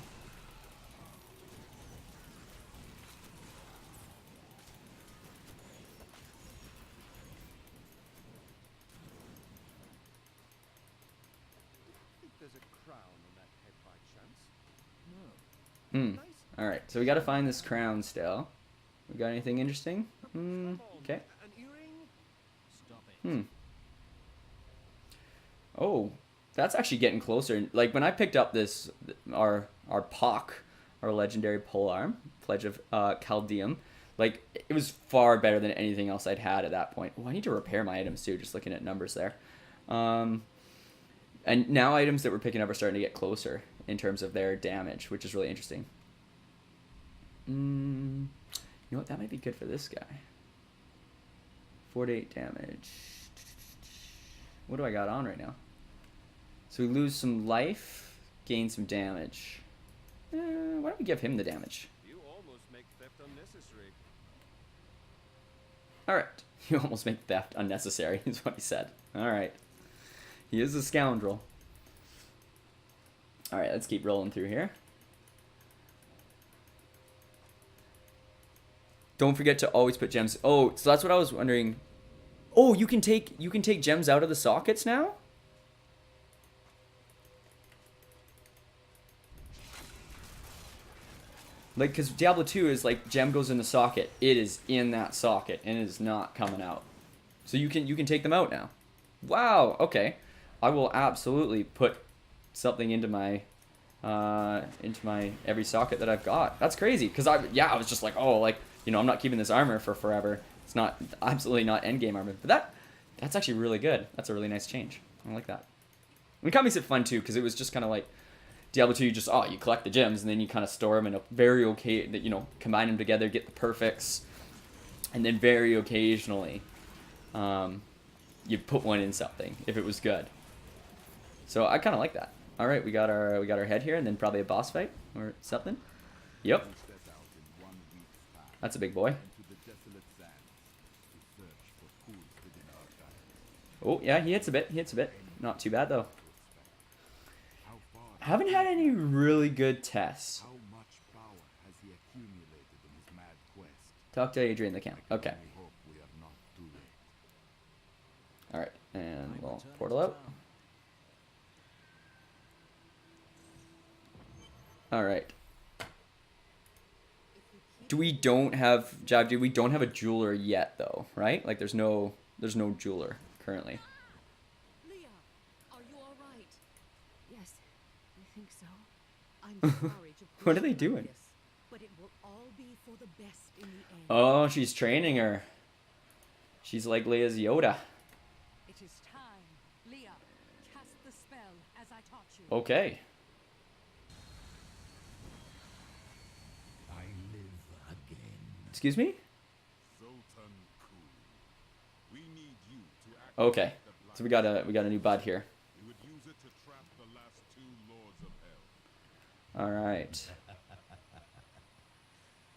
All right, so we got to find this crown still. We got anything interesting? Okay. Oh, that's actually getting closer. Like when I picked up this, our POC, our legendary polearm, Pledge of Chaldeum, like it was far better than anything else I'd had at that point. Oh, I need to repair my items too. Just looking at numbers there. And now items that we're picking up are starting to get closer in terms of their damage, which is really interesting. You know what? That might be good for this guy. 4 to 8 damage. What do I got on right now? So we lose some life, gain some damage. Why don't we give him the damage? You almost make theft unnecessary. Alright. You almost make theft unnecessary, is what he said. Alright. He is a scoundrel. Alright, let's keep rolling through here. Don't forget to always put gems. Oh, so that's what I was wondering. Oh, you can take gems out of the sockets now? Like, because Diablo 2 is like gem goes in the socket. It is in that socket and it is not coming out. So you can take them out now. Wow, okay. I will absolutely put something into my every socket that I've got. That's crazy, because I was just like, oh, like, I'm not keeping this armor for forever. It's not absolutely not endgame armor. But that's actually really good. That's a really nice change. I like that. And it kind of makes it fun too, because it was just kind of like Diablo 2, you collect the gems and then you kind of store them in a combine them together, get the perfects, and then very occasionally you put one in something if it was good. So I kind of like that. All right, we got our head here, and then probably a boss fight or something. Yep, Set out in 1 week's time that's a big boy. into the desolate sands to search for fools within our giants. Oh yeah, he hits a bit. He hits a bit. Not too bad though. How far? Haven't had any really good tests. How much power has he accumulated in his mad quest? Talk to Adrian the camp. Okay. I hope we are not too late. All right, and I'm we'll returning portal to out. town. All right. We don't have Javdi. We don't have a jeweler yet, though, right? Like, there's no jeweler currently. Leah, are you all right? Yes, I think so. I'm sorry to push What are they you like doing? this, but it will all be for the best in the end. Oh, she's training her. She's like Leia's Yoda. It is time. Leah, cast the spell as I taught you. Okay. I live again. Excuse me? Zoltan Kul. We need you to act. Okay. So we got a new bud here. We would use it to trap the last 2 lords of hell. All right.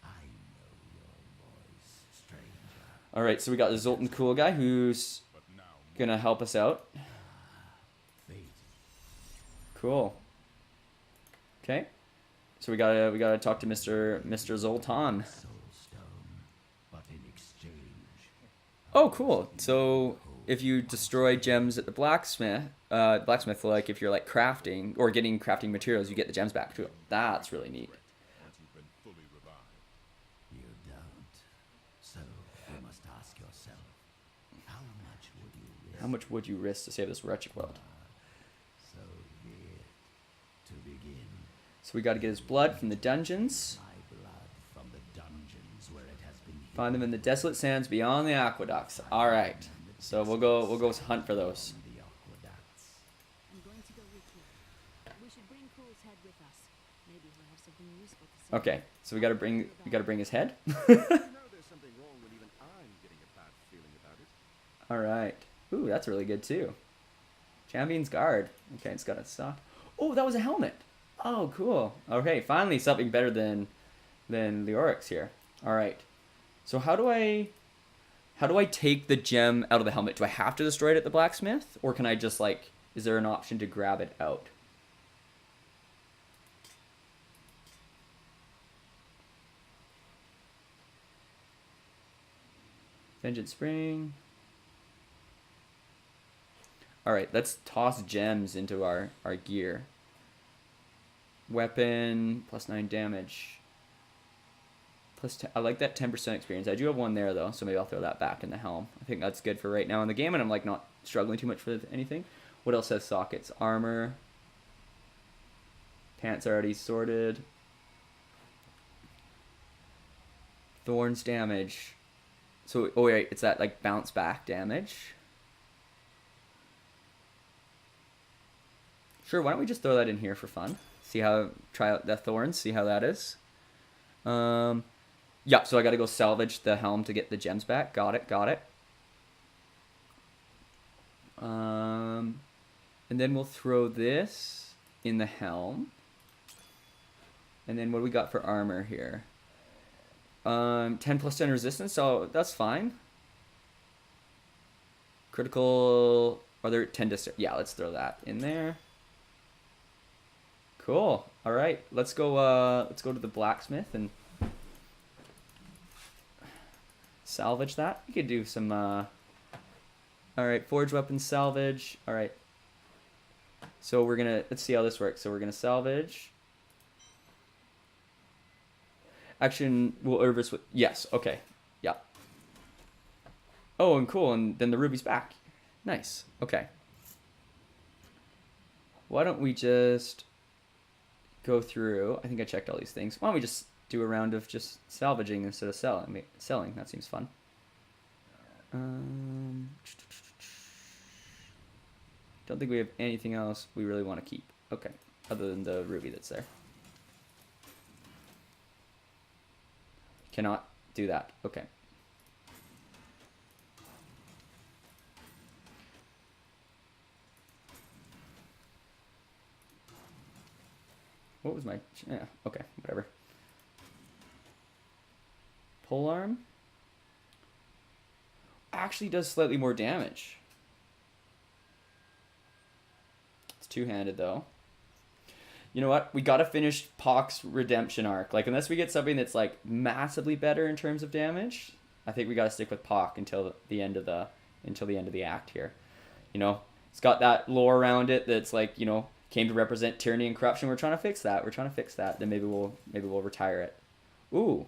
I know your voice, stranger. All right. So we got the Zoltan Cool guy who's But now gonna help us out. fate. Cool. Okay. So we gotta talk to Mr. Zoltan. Soulstone, but in exchange. Oh, cool. So if you destroy gems at the blacksmith, like if you're like crafting or getting crafting materials, you get the gems back too. That's really neat. Once you've been fully revived. You don't. So you must ask yourself, how much would you risk? How much would you risk to save this wretched world? So here, to begin, So we got to get his blood from the dungeons. my blood from the dungeons where it has been hidden. Find them in the desolate sands beyond the aqueducts. All right. So we'll go hunt for those. from the aqueducts. I'm going to go with you. We should bring Cool's head with us. Maybe we'll have something useful to say. Okay. So we got to bring his head. You know there's something wrong when even I'm getting a bad feeling about it. All right. Ooh, that's really good too. Champion's guard. Okay, it's got a sock. Oh, that was a helmet. Oh, cool. Okay, finally something better than the Oryx here. All right. So how do I take the gem out of the helmet? Do I have to destroy it at the blacksmith, or can I just like? Is there an option to grab it out? Vengeance Spring. Alright, let's toss gems into our gear. Weapon, plus 9 damage. Plus 10, I like that 10% experience. I do have one there though, so maybe I'll throw that back in the helm. I think that's good for right now in the game, and I'm like not struggling too much with anything. What else has sockets? Armor. Pants already sorted. Thorns damage. So, oh wait, it's that like bounce back damage. Sure, why don't we just throw that in here for fun? Try out the thorns, see how that is. Yeah, so I gotta go salvage the helm to get the gems back. Got it. And then we'll throw this in the helm. And then what do we got for armor here? 10 plus 10 resistance, so that's fine. Critical, are there 10 to, yeah, let's throw that in there. Cool. All right, let's go to the blacksmith and salvage that. We could do some all right, forge weapon salvage. All right. So let's see how this works. So we're gonna salvage. Action will Urvis with, yes, okay. Yeah. Oh, and cool, and then the ruby's back. Nice. Okay. Why don't we just go through, I think I checked all these things. Why don't we just do a round of just salvaging instead of selling. That seems fun. Don't think we have anything else we really want to keep. Okay, other than the ruby that's there. Cannot do that. Okay. What was my... Yeah, okay, whatever. Polearm. Actually does slightly more damage. It's two-handed, though. You know what? We gotta finish Pock's redemption arc. Like, unless we get something that's, like, massively better in terms of damage, I think we gotta stick with Pock until the end of the act here. You know, it's got that lore around it that's like, you know, came to represent tyranny and corruption. We're trying to fix that. Then maybe we'll retire it. Ooh.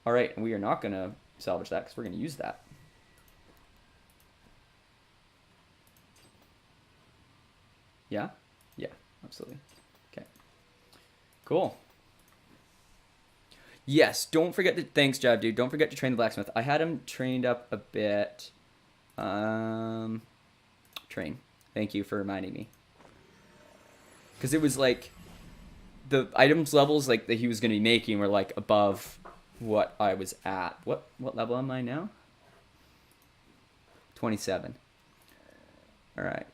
All right, and we are not gonna salvage that because we're gonna use that. Yeah, yeah, absolutely. Okay, cool. Yes, don't forget to, thanks, Jab Dude. Don't forget to train the blacksmith. I had him trained up a bit. Train. Thank you for reminding me. Because it was like, the items levels like that he was going to be making were like above what I was at. What level am I now? 27. All right.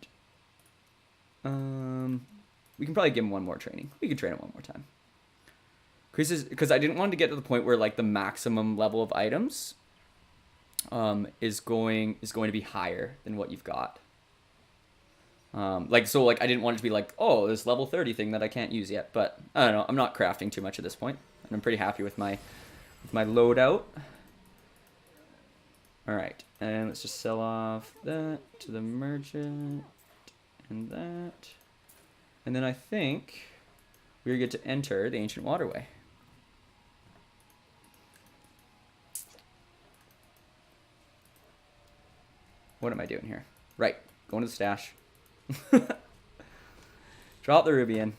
We can probably give him one more training. We can train him one more time. Because I didn't want to get to the point where like the maximum level of items is going to be higher than what you've got. I didn't want it to be like, oh, this level 30 thing that I can't use yet. But I don't know. I'm not crafting too much at this point, and I'm pretty happy with my loadout. All right, and let's just sell off that to the merchant and that, and then I think we get to enter the ancient waterway. What am I doing here? Right, going to the stash. Drop the ruby in.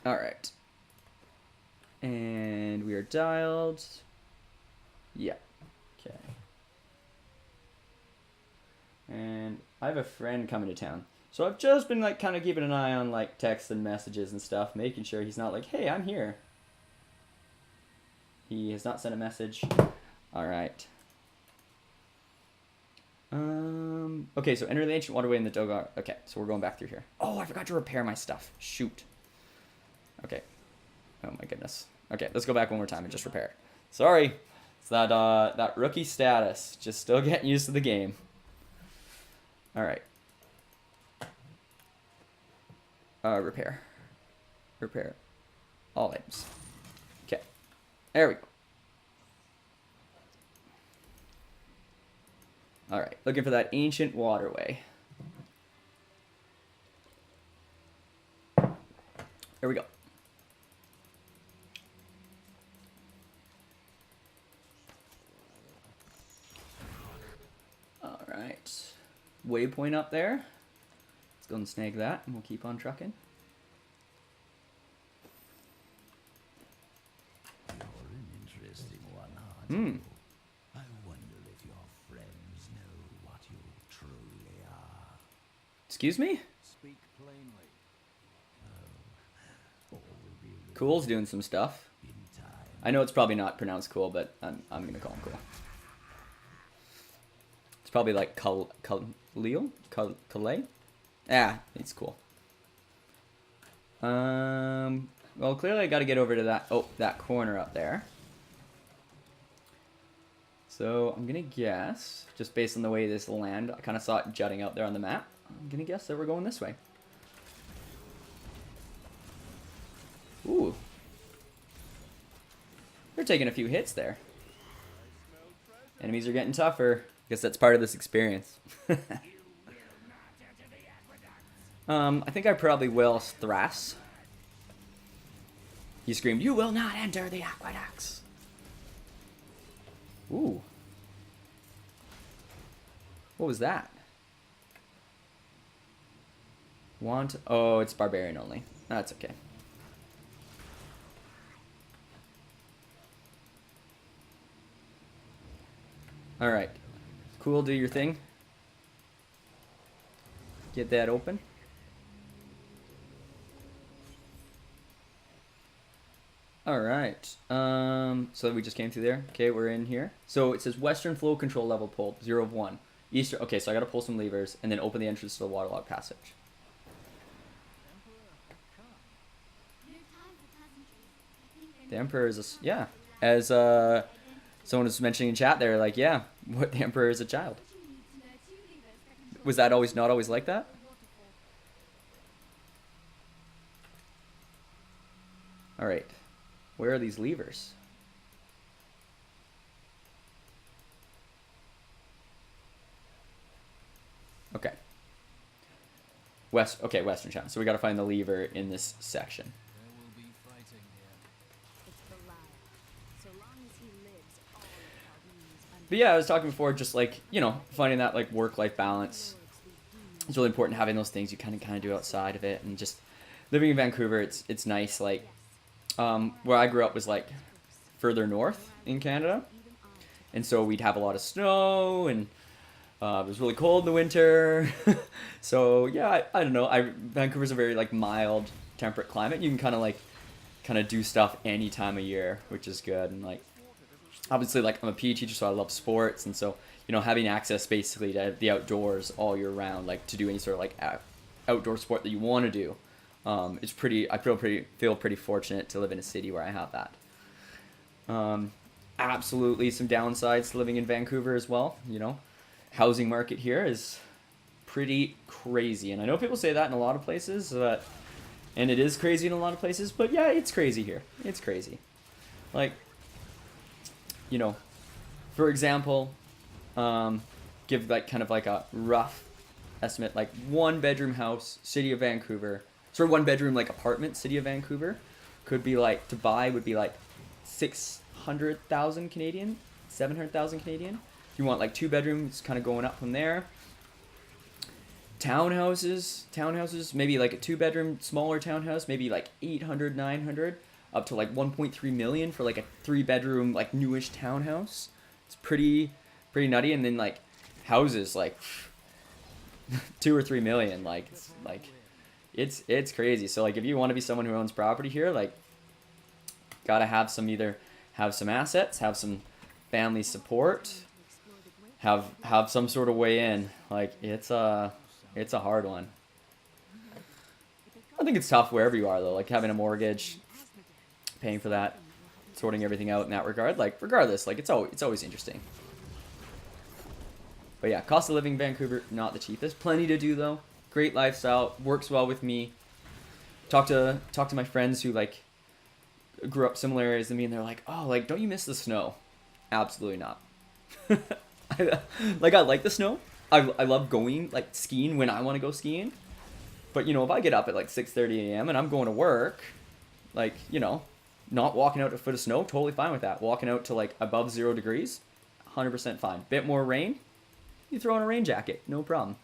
All right. And we are dialed. Yeah. Okay. And I have a friend coming to town. So I've just been like kind of keeping an eye on like texts and messages and stuff, making sure he's not like, hey, I'm here. He has not sent a message. All right. Okay, so enter the ancient waterway in the Dogar. Okay, so we're going back through here. Oh, I forgot to repair my stuff. Shoot. Okay. Oh my goodness. Okay, let's go back one more time and just repair it. Sorry. It's that rookie status. Just still getting used to the game. All right. Repair. Repair. All items. Okay. There we go. All right, looking for that ancient waterway. There we go. All right, waypoint up there. Let's go and snag that, and we'll keep on trucking. You're an interesting one, aren't you? I wonder if your friends know what you truly are. Excuse me? Speak plainly. All will be Cool's doing some stuff. in time. I know it's probably not pronounced cool, but I'm gonna call him cool. It's probably like Khalil? Kalei? Yeah, it's cool. Well, clearly I got to get over to that corner up there. So I'm gonna guess, just based on the way this land, I kind of saw it jutting out there on the map. I'm gonna guess that we're going this way. Ooh, they're taking a few hits there. Enemies are getting tougher. Guess that's part of this experience. I think I probably will Thras. He screamed, "You will not enter the aqueducts." Ooh. What was that? Oh, it's barbarian only. That's okay. Alright. Cool, do your thing. Get that open. Alright. So we just came through there. Okay, we're in here. So it says Western flow control level pulled, 0 of 1. Eastern, okay, so I gotta pull some levers and then open the entrance to the waterlogged passage. The Emperor is yeah. As someone was mentioning in chat there, like, yeah, what, the Emperor is a child. Was that always not always like that? All right, where are these levers? Okay. Okay, Western China. So we got to find the lever in this section. There will be fighting here. It's Belial. So long as he lives, all of Chaldeans But yeah, I was talking before, just like, you know, finding that like work-life balance. It's really important having those things you kind of do outside of it, and just living in Vancouver. It's nice. Like, where I grew up was like further north in Canada, and so we'd have a lot of snow, and it was really cold in the winter. So yeah, I don't know. Vancouver's a very like mild, temperate climate. You can kind of do stuff any time of year, which is good. And like, obviously, like, I'm a PE teacher, so I love sports, and so, you know, having access basically to the outdoors all year round, like to do any sort of like outdoor sport that you want to do, it's pretty. I feel pretty fortunate to live in a city where I have that. Absolutely, some downsides to living in Vancouver as well. You know, housing market here is pretty crazy, and I know people say that in a lot of places, and it is crazy in a lot of places. But yeah, it's crazy here. It's crazy. Like, you know, for example, give like kind of like a rough estimate, like 1-bedroom house, city of Vancouver, sort of 1-bedroom like apartment, city of Vancouver, could be like, to buy would be like 600,000 Canadian, 700,000 Canadian. If you want like 2 bedrooms, kind of going up from there. Townhouses, maybe like a 2-bedroom smaller townhouse, maybe like 800, 900. Up to like 1.3 million for like a 3-bedroom like newish townhouse. It's pretty nutty. And then like houses like 2 or 3 million. Like it's crazy. So like if you want to be someone who owns property here, like, gotta have some assets, have some family support, have some sort of way in. Like, it's a hard one. I think it's tough wherever you are though. Like having a mortgage, paying for that, sorting everything out in that regard. Like, regardless, like, it's always interesting. But yeah, cost of living in Vancouver, not the cheapest. Plenty to do though. Great lifestyle, works well with me. Talk to my friends who like grew up similar areas than me, and they're like, oh, like, don't you miss the snow? Absolutely not. I like the snow. I love going like skiing when I want to go skiing. But you know, if I get up at like 6:30 a.m. and I'm going to work, like, you know, not walking out to a foot of snow, totally fine with that. Walking out to like above 0 degrees, 100% fine. Bit more rain, you throw on a rain jacket, no problem.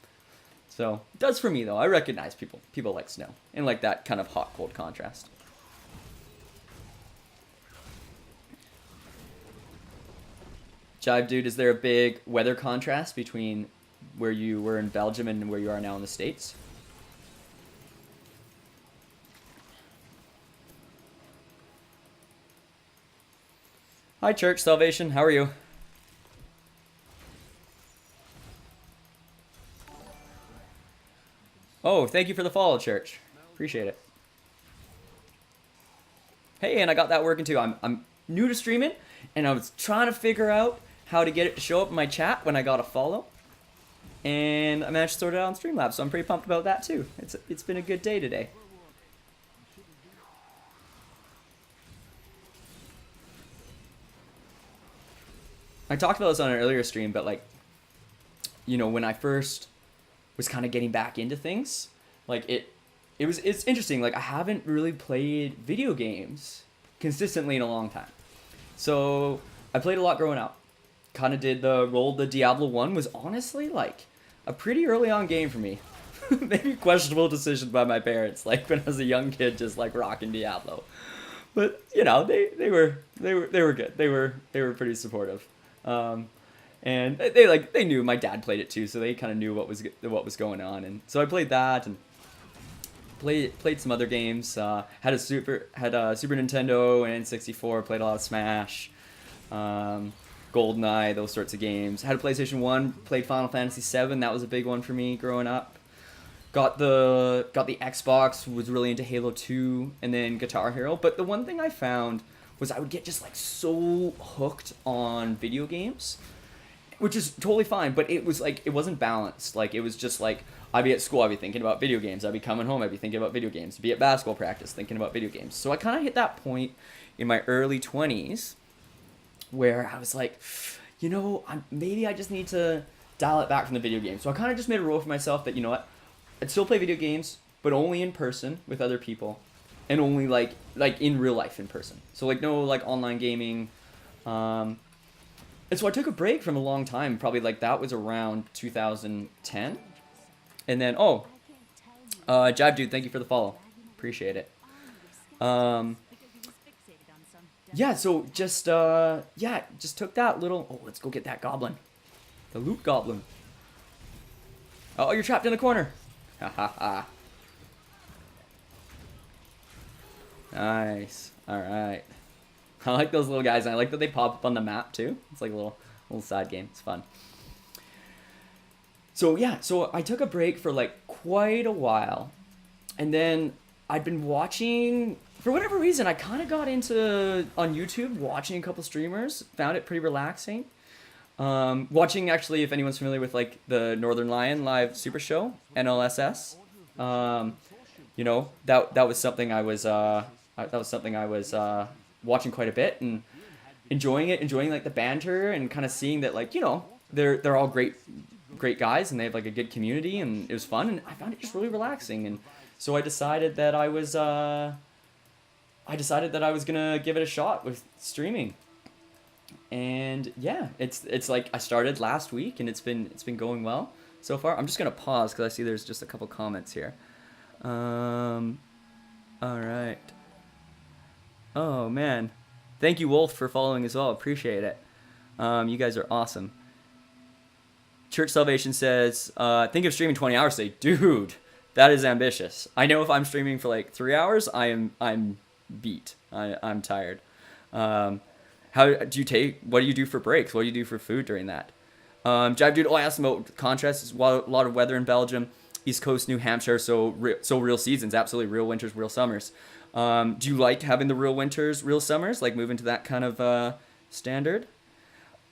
So it does for me though. I recognize people like snow and like that kind of hot cold contrast. Jive dude, is there a big weather contrast between where you were in Belgium and where you are now in the States? Hi, Church Salvation. How are you? Oh, thank you for the follow, Church. Appreciate it. Hey, and I got that working too. I'm new to streaming, and I was trying to figure out how to get it to show up in my chat when I got a follow. And I managed to sort it out on Streamlabs, so I'm pretty pumped about that too. It's been a good day today. I talked about this on an earlier stream, but like, you know, when I first was kind of getting back into things, like it's interesting. Like, I haven't really played video games consistently in a long time. So I played a lot growing up. Kind of did the Diablo 1 was honestly like a pretty early on game for me. Maybe questionable decision by my parents, like when I was a young kid, just like rocking Diablo. But you know, they were good. They were pretty supportive. And they knew my dad played it too, so they kind of knew what was going on, and so I played that and played some other games. Had a Super Nintendo and N64. Played a lot of Smash, GoldenEye, those sorts of games. Had a PlayStation 1. Played Final Fantasy 7. That was a big one for me growing up. Got the Xbox. Was really into Halo 2 and then Guitar Hero. But the one thing I found was I would get just like so hooked on video games, which is totally fine, but it was like, it wasn't balanced. Like, it was just like, I'd be at school, I'd be thinking about video games. I'd be coming home, I'd be thinking about video games. Be at basketball practice, thinking about video games. So I kind of hit that point in my early 20s where I was like, you know, maybe I just need to dial it back from the video games. So I kind of just made a rule for myself that, you know what, I'd still play video games, but only in person with other people, and only like in real life in person. So like no like online gaming. And so I took a break from a long time. Probably like that was around 2010. And then Jive Dude, thank you for the follow. Appreciate it. Yeah, so just just took that little. Oh, let's go get that goblin, the loot goblin. Oh, you're trapped in the corner. Ha ha ha. Nice. All right. I like those little guys. And I like that they pop up on the map too. It's like a little side game. It's fun. So yeah, so I took a break for like quite a while, and then I'd been watching, for whatever reason, I kind of got into on YouTube watching a couple streamers. Found it pretty relaxing. Watching, actually, if anyone's familiar with like the Northern Lion live super show, NLSS. You know, that was something I was watching quite a bit and enjoying like the banter and kind of seeing that, like, you know, they're all great guys and they have like a good community, and it was fun, and I found it just really relaxing. And so I decided that I was gonna give it a shot with streaming. And yeah, it's like I started last week, and it's been going well so far. I'm just gonna pause because I see there's just a couple comments here. All right. Oh man, thank you, Wolf, for following as well. Appreciate it. You guys are awesome. Church Salvation says, think of streaming 20 hours a day. Dude, that is ambitious. I know if I'm streaming for like 3 hours, I'm beat. I'm tired. What do you do for breaks? What do you do for food during that? Jive Dude, I asked him about contrasts. A lot of weather in Belgium, East Coast, New Hampshire, so real seasons, absolutely, real winters, real summers. Do you like having the real winters, real summers, like moving to that kind of standard?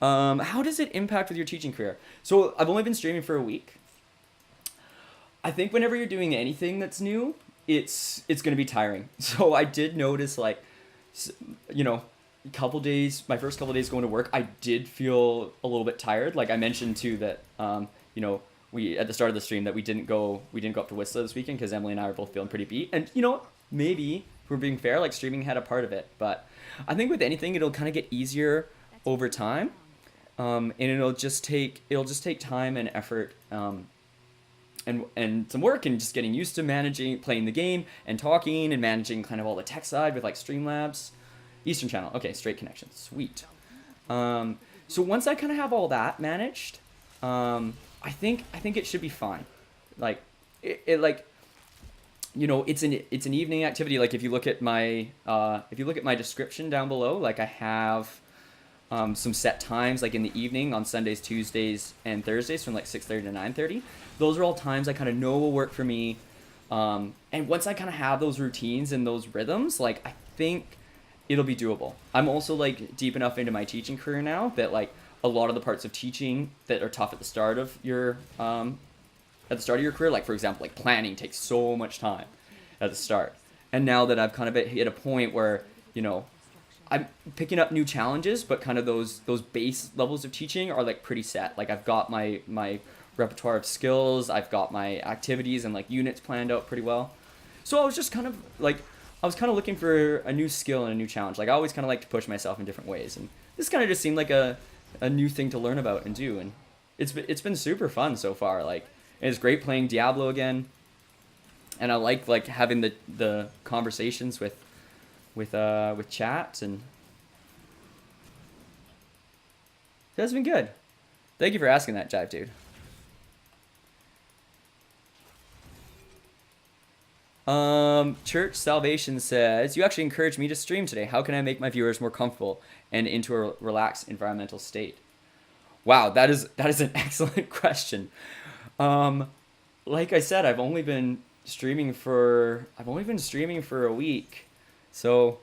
How does it impact with your teaching career? So I've only been streaming for a week. I think whenever you're doing anything that's new, it's going to be tiring. So I did notice, like, you know, my first couple days going to work, I did feel a little bit tired. Like I mentioned too that, you know, we at the start of the stream that we didn't go up to Whistler this weekend because Emily and I were both feeling pretty beat. And you know, maybe if we're being fair, like streaming had a part of it. But I think with anything, it'll kind of get easier over time. And it'll just take time and effort, and some work, and just getting used to playing the game and talking and managing kind of all the tech side with like Streamlabs. Eastern Channel, okay, straight connection, sweet. So once I kind of have all that managed, I think it should be fine. Like it like, you know, it's an evening activity. Like if you look at my description down below, like I have some set times, like in the evening on Sundays, Tuesdays, and Thursdays from like 6:30 to 9:30. Those are all times I kind of know will work for me. And once I kind of have those routines and those rhythms, like I think it'll be doable. I'm also like deep enough into my teaching career now that like a lot of the parts of teaching that are tough at the start of your career, like for example, like planning takes so much time at the start. And now that I've kind of hit a point where, you know, I'm picking up new challenges, but kind of those base levels of teaching are like pretty set. Like I've got my repertoire of skills, I've got my activities and like units planned out pretty well. So I was just kind of looking for a new skill and a new challenge. Like I always kind of like to push myself in different ways, and this kind of just seemed like a new thing to learn about and do. And it's been super fun so far. Like it's great playing Diablo again, and I like having the conversations with chat, and that's been good. Thank you for asking that, Jive Dude. Church Salvation says, you actually encouraged me to stream today. How can I make my viewers more comfortable and into a relaxed environmental state? Wow, that is an excellent question. Like I said, I've only been streaming for a week. So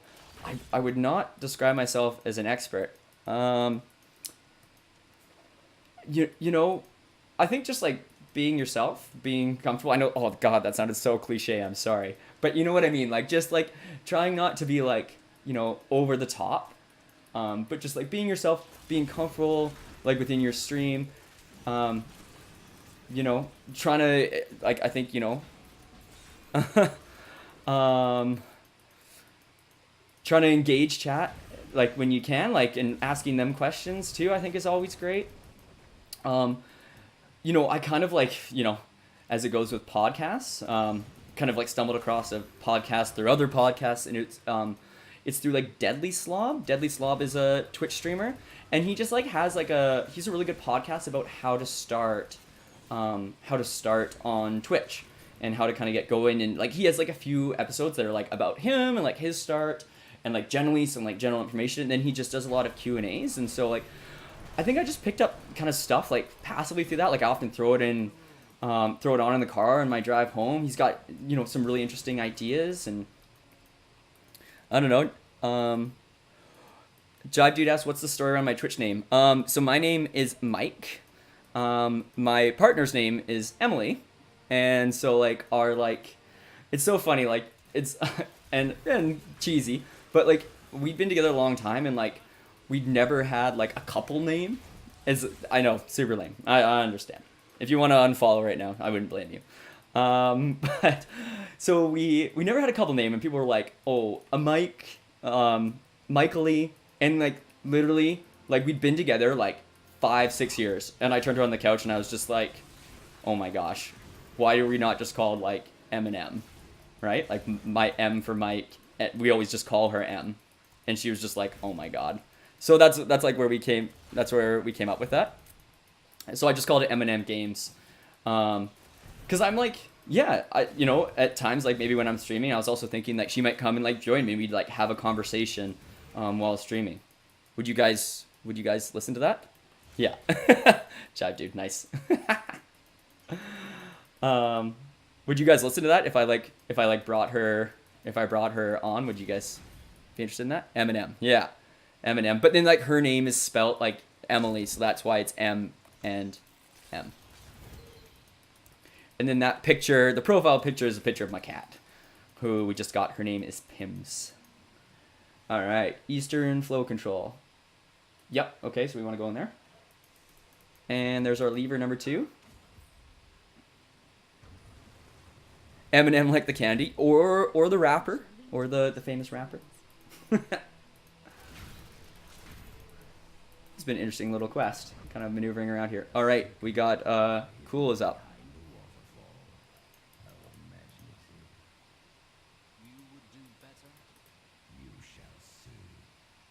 I would not describe myself as an expert. You know, I think just like being yourself, being comfortable. I know, oh God, that sounded so cliche. I'm sorry. But you know what I mean? Like, just like trying not to be like, you know, over the top. But just like being yourself, being comfortable, like within your stream. You know, trying to, like, I think, you know, trying to engage chat, like when you can, like, and asking them questions too, I think is always great. You know, I kind of like, you know, as it goes with podcasts, kind of like stumbled across a podcast through other podcasts, and it's through like Deadly Slob. Deadly Slob is a Twitch streamer, and he just like has like he's a really good podcast about how to start on Twitch and how to kind of get going, and like he has like a few episodes that are like about him and like his start and like generally some like general information, and then he just does a lot of Q&As, and so like I think I just picked up kind of stuff like passively through that. Like I often throw it on in the car on my drive home. He's got, you know, some really interesting ideas, and I don't know. Jive Dude asks, what's the story around my Twitch name? So my name is Mike. My partner's name is Emily, and so like it's so funny, like it's and cheesy, but like we've been together a long time, and like we'd never had like a couple name. I know, super lame. I understand. If you want to unfollow right now, I wouldn't blame you. But so we never had a couple name, and people were like, oh, a Mike, Michaely, and like literally like we'd been together like 5-6 years, and I turned her on the couch and I was just like, oh my gosh, why are we not just called like Eminem, right? Like my M for Mike, we always just call her M, and she was just like, oh my god. So that's like where we came up with that. So I just called it Eminem Games, because I'm like, yeah, you know, at times like maybe when I'm streaming, I was also thinking like she might come and like join me, we'd like have a conversation while streaming. Would you guys listen to that? Yeah. Jive Dude, nice. Would you guys listen to that if I brought her on? Would you guys be interested in that? Eminem, yeah, Eminem. But then like her name is spelt like Emily, so that's why it's M and M. And then that picture, the profile picture, is a picture of my cat, who we just got. Her name is Pims. All right, Eastern Flow Control. Yep. Okay, so we want to go in there. And there's our lever number 2. Eminem like the candy, or the rapper, or the famous rapper. It's been an interesting little quest, kind of maneuvering around here. All right, we got Cool is up. You would do better. You shall see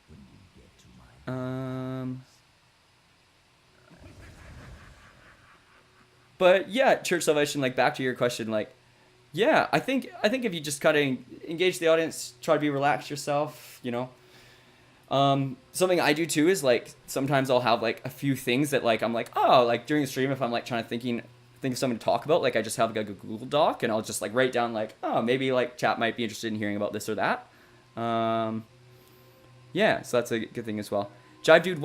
when we get to my But yeah, Church Salvation, like back to your question, like, yeah, I think if you just kind of engage the audience, try to be relaxed yourself, you know. Something I do too is like sometimes I'll have like a few things that like I'm like, oh, like during the stream if I'm like trying to think of something to talk about, like I just have like a Google Doc and I'll just like write down like, oh, maybe like chat might be interested in hearing about this or that. Yeah, so that's a good thing as well. Jive Dude,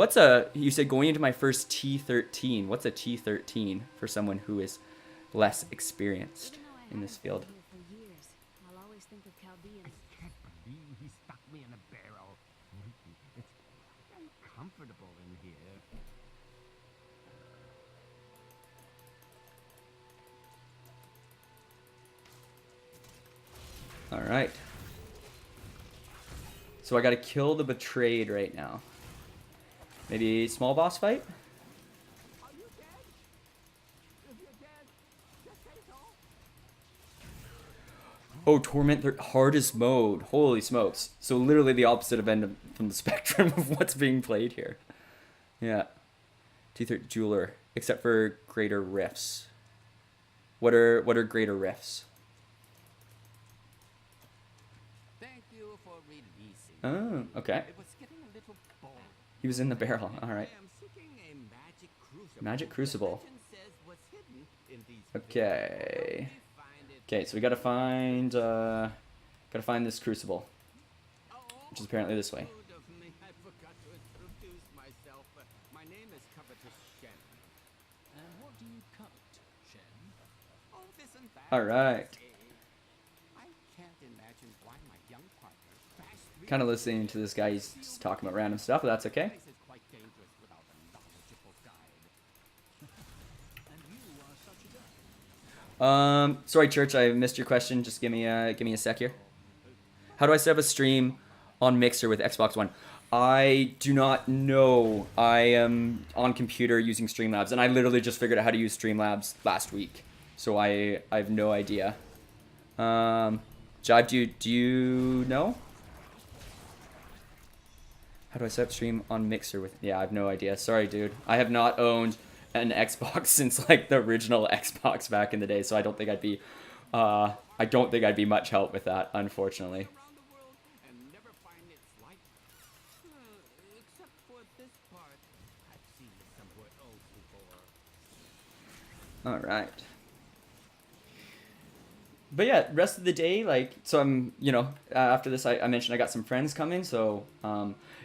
you said going into my first T13. What's a T13 for someone who is less experienced in this field? For years, I'll always think of Chaldeans. Can't believe he stuck me in a barrel. It's uncomfortable in here. All right. So I got to kill the betrayed right now. Maybe small boss fight? Are you dead? If you're dead, just say so. Oh, Torment hardest mode. Holy smokes. So literally the opposite of end from the spectrum of what's being played here. Yeah. T13 Jeweler, except for greater rifts. What are greater rifts? Thank you for releasing. Oh, okay. It was getting a little boring. He was in the barrel. All right. I am seeking a magic crucible. Magic crucible. The legend says what's hidden in these Okay. How do we find it? Okay, so we gotta find this crucible. Uh-oh. which is apparently this way. Good of me. I forgot to introduce myself. My name is Covetous Shen. And what do you covet, Shen? Oh, this and that. All right. I can't imagine why my young partner bashed me. Kind of listening to this guy. He's just talking about random stuff, but that's okay. This is quite dangerous without a knowledgeable guide. And you are such a guy. Sorry, Church, I missed your question. Just give me a sec here. How do I set up a stream on Mixer with Xbox One? I do not know. I am on computer using Streamlabs, and I literally just figured out how to use Streamlabs last week, so I have no idea. Jive, do you know? How do I set up stream on Mixer with? Yeah, I have no idea. Sorry, dude. I have not owned an Xbox since like the original Xbox back in the day, so I don't think I'd be much help with that, unfortunately. Around the world and never find its like. Except for this part. I've seen it somewhere else before. All right. But yeah, rest of the day, like, so I'm, after this, I mentioned I got some friends coming, so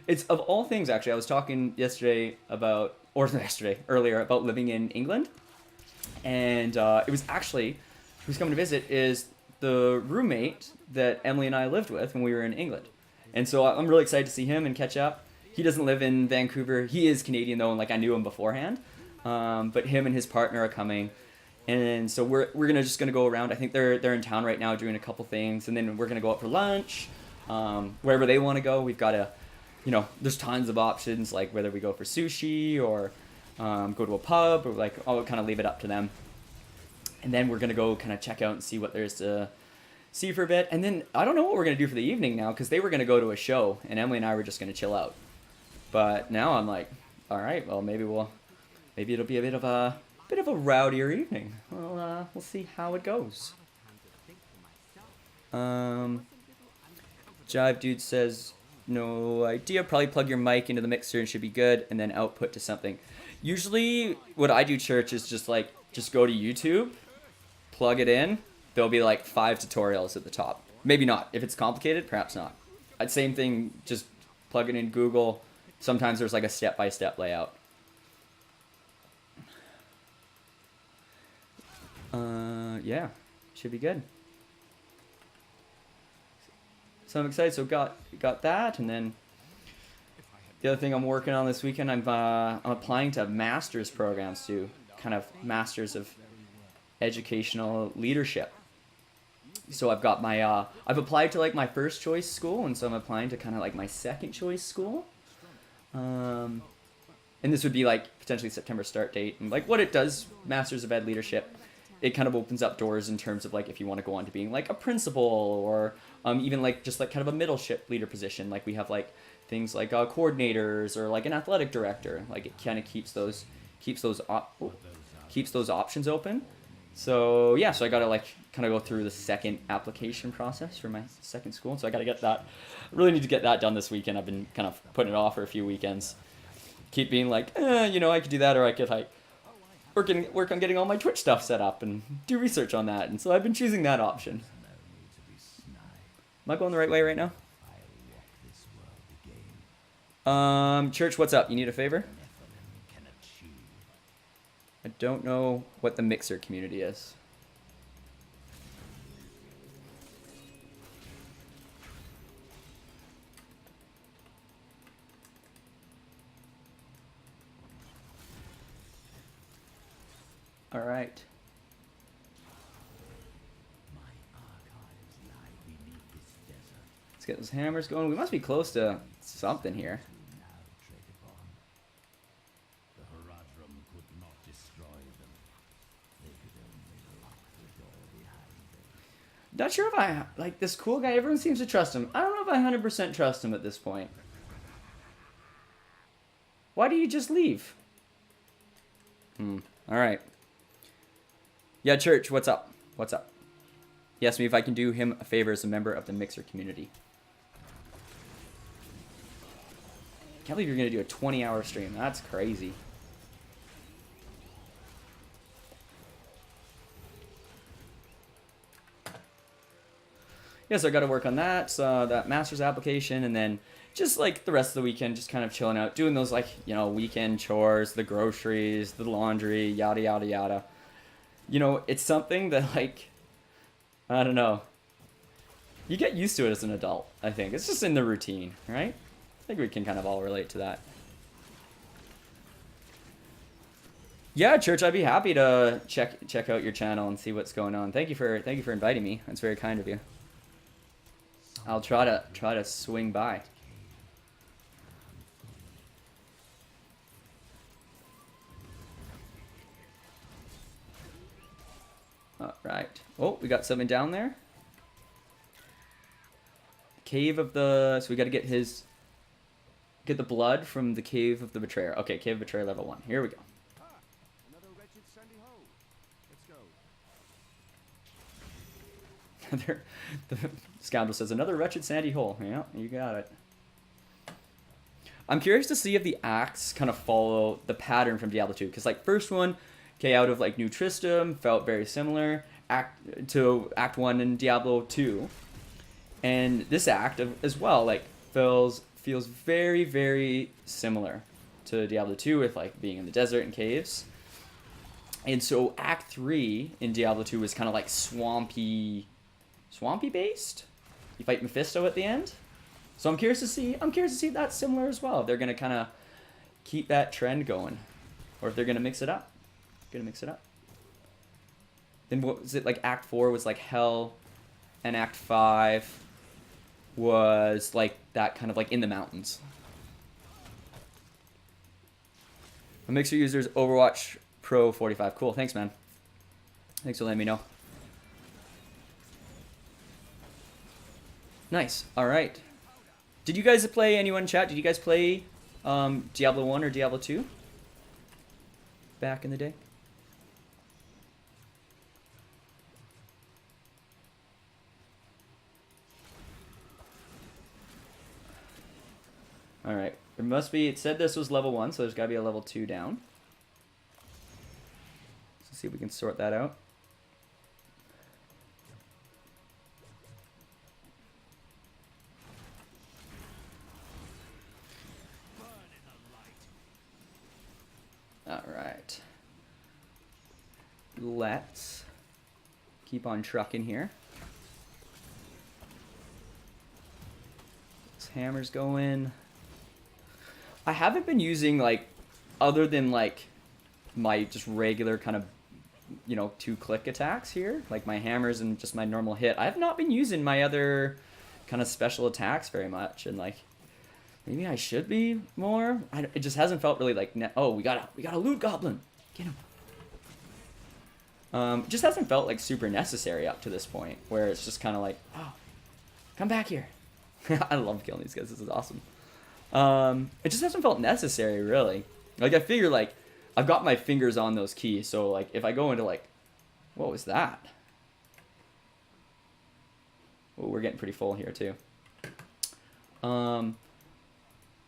it's, of all things, actually, I was talking earlier about living in England, and it was actually, who's coming to visit is the roommate that Emily and I lived with when we were in England. And so I'm really excited to see him and catch up. He doesn't live in Vancouver. He is Canadian, though, and, like, I knew him beforehand. But him and his partner are coming. And so we're gonna go around. I think they're in town right now doing a couple things, and then we're gonna go out for lunch, wherever they want to go. We've got there's tons of options, like whether we go for sushi or go to a pub, or like I'll kind of leave it up to them. And then we're gonna go kind of check out and see what there's to see for a bit. And then I don't know what we're gonna do for the evening now, because they were gonna go to a show, and Emily and I were just gonna chill out. But now I'm like, all right, well maybe it'll be a bit of a rowdier evening. We'll see how it goes. Jive Dude says, no idea. Probably plug your mic into the mixer and should be good, and then output to something. Usually, what I do, Church, is just go to YouTube, plug it in. There'll be like 5 tutorials at the top. Maybe not. If it's complicated, perhaps not. Same thing. Just plug it in Google. Sometimes there's like a step-by-step layout. Yeah, should be good. So I'm excited. So got that, and then the other thing I'm working on this weekend, I'm applying to master's programs too, kind of masters of educational leadership. So I've got my I've applied to like my first choice school, and so I'm applying to kind of like my second choice school. And this would be like potentially September start date, and like what it does, Masters of Ed Leadership. It kind of opens up doors in terms of like if you want to go on to being like a principal, or even like just like kind of a middleship leader position. Like we have like things like coordinators or like an athletic director. Like it kind of keeps those options open. So yeah, so I gotta like kind of go through the second application process for my second school. So I gotta get that. Really need to get that done this weekend. I've been kind of putting it off for a few weekends. Keep being like, I could do that, or I could like work on getting all my Twitch stuff set up and do research on that. And so I've been choosing that option. Am I going the right way right now? Church, what's up? You need a favor? I don't know what the Mixer community is. All right. Let's get those hammers going. We must be close to something here. Not sure if I like this cool guy. Everyone seems to trust him. I don't know if I 100% trust him at this point. Why do you just leave? All right. Yeah, Church, what's up? What's up? He asked me if I can do him a favor as a member of the Mixer community. Can't believe you're going to do a 20-hour stream. That's crazy. yeah, so I got to work on that, that master's application, and then just like the rest of the weekend, just kind of chilling out, doing those like, you know, weekend chores, the groceries, the laundry, yada, yada, yada. You know, it's something that like, I don't know. You get used to it as an adult, I think. It's just in the routine, right? I think we can kind of all relate to that. Yeah, Church, I'd be happy to check out your channel and see what's going on. Thank you for inviting me. That's very kind of you. I'll try to swing by. All right. Oh, we got something down there. Cave of the... So we got to get the blood from the Cave of the Betrayer. Okay, Cave of Betrayer level 1. Here we go. Ah, another wretched sandy hole. Let's go. The scoundrel says, another wretched sandy hole. Yeah, you got it. I'm curious to see if the acts kind of follow the pattern from Diablo 2. Because, like, first one, okay, out of, like, New Tristram, felt very similar to Act 1 in Diablo 2. And this act as well, like, feels very, very similar to Diablo 2 with, like, being in the desert and caves. And so Act 3 in Diablo 2 was kind of, like, swampy based. You fight Mephisto at the end. So I'm curious to see if that's similar as well. If they're going to kind of keep that trend going. Or if they're going to mix it up. Then what was it, like, Act 4 was, like, Hell, and Act 5 was, like, that kind of, like, in the mountains. A mixer user's Overwatch Pro 45. Cool, thanks, man. Thanks for letting me know. Nice, alright. Did you guys play, anyone in chat, did you guys play Diablo 1 or Diablo 2? Back in the day? Alright, there must be, it said this was level 1, so there's gotta be a level 2 down. Let's see if we can sort that out. Alright. Let's keep on trucking here. This hammer's going. I haven't been using, like, other than, like, my just regular kind of, you know, 2-click attacks here, like my hammers and just my normal hit. I have not been using my other kind of special attacks very much, and, like, maybe I should be more. It just hasn't felt really like, oh, we got a loot goblin, get him. It just hasn't felt like super necessary up to this point, where it's just kind of like, oh, come back here. I love killing these guys. This is awesome. It just hasn't felt necessary, really. Like, I figure, like, I've got my fingers on those keys, so, like, if I go into, like, what was that? Oh, we're getting pretty full here, too.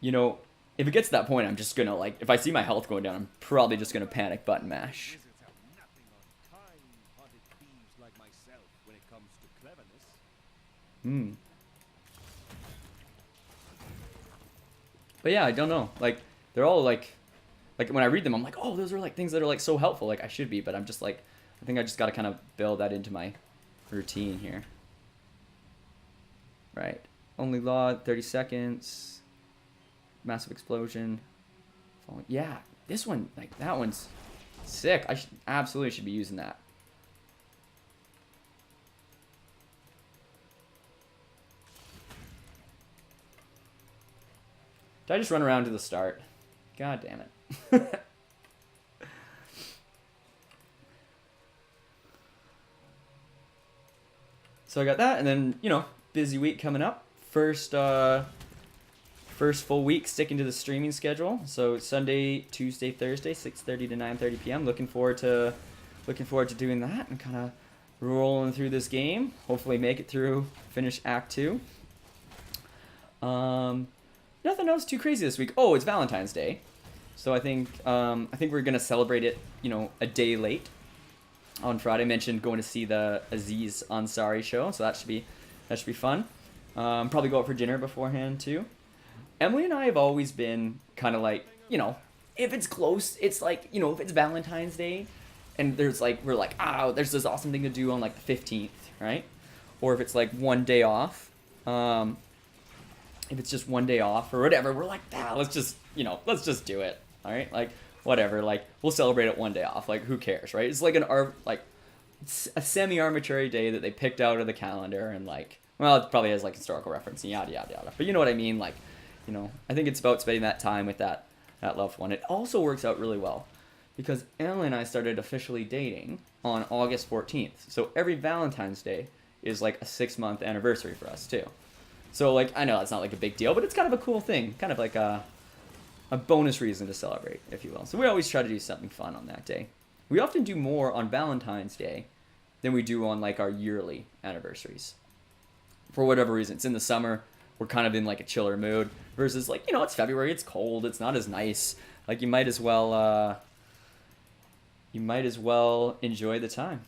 You know, if it gets to that point, I'm just gonna, like, if I see my health going down, I'm probably just gonna panic button mash. Wizards have nothing on kind-hearted thieves like myself when it comes to cleverness. But yeah, I don't know. Like, they're all, like, when I read them, I'm like, oh, those are, like, things that are, like, so helpful. Like, I should be, but I'm just, like, I think I just gotta kind of build that into my routine here. Right. Only law, 30 seconds. Massive explosion. Yeah, this one, like, that one's sick. I absolutely should be using that. Did I just run around to the start? God damn it. So I got that, and then, you know, busy week coming up. First full week sticking to the streaming schedule. So Sunday, Tuesday, Thursday, 6:30 to 9:30 p.m. Looking forward to doing that and kind of rolling through this game. Hopefully make it through, finish Act 2. Nothing else too crazy this week. Oh, it's Valentine's Day, so I think we're gonna celebrate it, you know, a day late. On Friday, I mentioned going to see the Aziz Ansari show, so that should be That should be fun. Probably go out for dinner beforehand too. Emily and I have always been kind of like, you know, if it's close, it's like, you know, if it's Valentine's Day and there's like, we're like, there's this awesome thing to do on like the 15th, right? Or if it's like one day off, if it's just one day off or whatever, we're like, let's just do it. All right. Like, whatever, like we'll celebrate it one day off. Like, who cares, right? It's like a semi-arbitrary day that they picked out of the calendar and like, well, it probably has like historical reference and yada, yada, yada. But you know what I mean? Like, you know, I think it's about spending that time with that loved one. It also works out really well because Emily and I started officially dating on August 14th. So every Valentine's Day is like a 6-month anniversary for us too. So like, I know it's not like a big deal, but it's kind of a cool thing. Kind of like a bonus reason to celebrate, if you will. So we always try to do something fun on that day. We often do more on Valentine's Day than we do on like our yearly anniversaries. For whatever reason, it's in the summer. We're kind of in like a chiller mood versus like, you know, it's February, it's cold, it's not as nice. Like you might as well enjoy the time.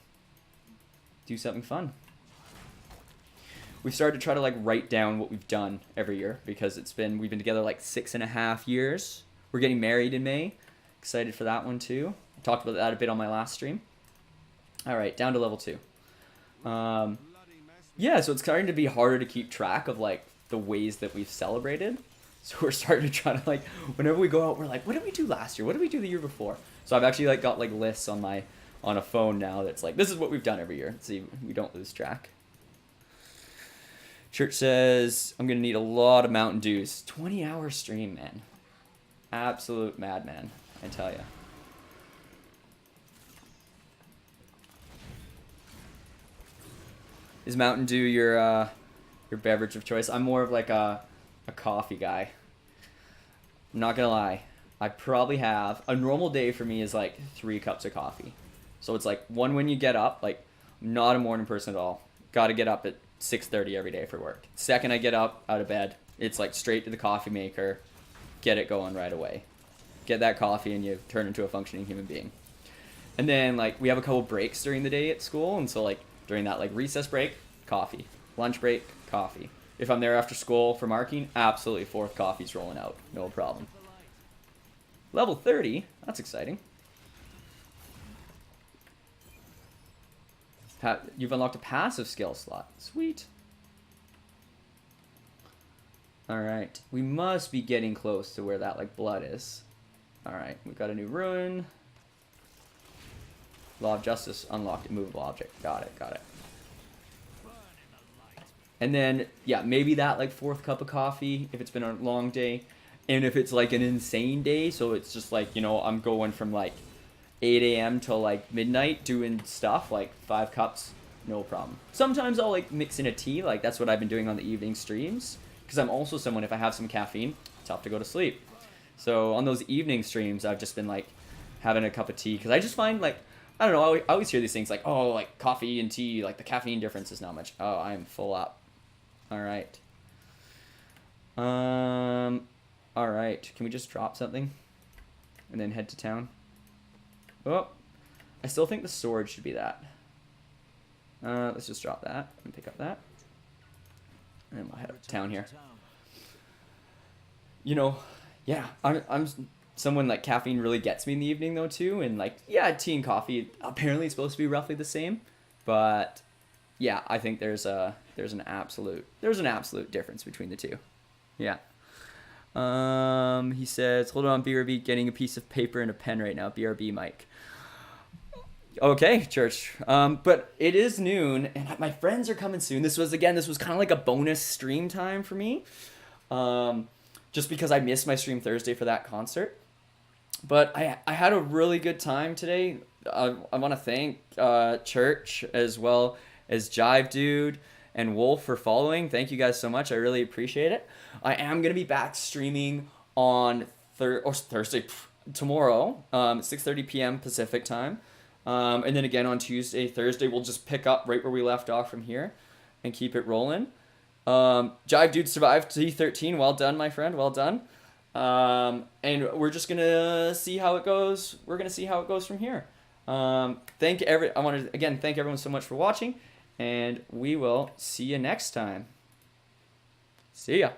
Do something fun. We've started to try to like write down what we've done every year because we've been together like 6.5 years. We're getting married in May. Excited for that one too. I talked about that a bit on my last stream. All right, down to level 2. Yeah, so it's starting to be harder to keep track of like the ways that we've celebrated. So we're starting to try to like, whenever we go out, we're like, what did we do last year? What did we do the year before? So I've actually like got like lists on a phone now that's like, this is what we've done every year. So we don't lose track. Church says, I'm going to need a lot of Mountain Dews. 20-hour stream, man. Absolute madman, I tell you. Is Mountain Dew your beverage of choice? I'm more of like a coffee guy. I'm not gonna lie. I probably have a normal day for me is like 3 cups of coffee. So it's like one when you get up, like I'm not a morning person at all. Got to get up at 6:30 every day for work. Second I get up out of bed, it's like straight to the coffee maker, get it going right away. Get that coffee and you turn into a functioning human being. And then like we have a couple breaks during the day at school, and so like during that like recess break, coffee. Lunch break, coffee. If I'm there after school for marking, absolutely 4th coffee's rolling out. No problem. Level 30, that's exciting. You've unlocked a passive skill slot. Sweet. Alright, we must be getting close to where that like blood is. Alright, we've got a new ruin. Law of Justice unlocked, immovable object. Got it. And then, yeah, maybe that like 4th cup of coffee if it's been a long day. And if it's like an insane day, so it's just like, you know, I'm going from like 8 a.m. till like midnight doing stuff, like 5 cups, no problem. Sometimes I'll like mix in a tea, like that's what I've been doing on the evening streams. Because I'm also someone, if I have some caffeine, it's tough to go to sleep. So on those evening streams, I've just been like having a cup of tea. Because I just find like, I don't know, I always hear these things like, oh, like coffee and tea, like the caffeine difference is not much. Oh, I'm full up. All right. All right. Can we just drop something and then head to town? Oh, I still think the sword should be that. Let's just drop that and pick up that. And we'll head up to town here. You know, yeah, I'm someone like caffeine really gets me in the evening though too, and like yeah, tea and coffee apparently it's supposed to be roughly the same, but yeah, I think there's an absolute difference between the two. Yeah. He says, hold on, BRB, getting a piece of paper and a pen right now. BRB, Mike. Okay, church. But it is noon, and my friends are coming soon. This was kind of like a bonus stream time for me. Just because I missed my stream Thursday for that concert. But I had a really good time today. I want to thank Church as well as Jive Dude and Wolf for following. Thank you guys so much. I really appreciate it. I am going to be back streaming on Thursday, tomorrow, 6:30 p.m. Pacific time. And then again on Tuesday, Thursday, we'll just pick up right where we left off from here and keep it rolling. Jive Dude survived T13. Well done, my friend. Well done. And we're just going to see how it goes. We're going to see how it goes from here. I want to, again, thank everyone so much for watching. and we will see you next time. See ya.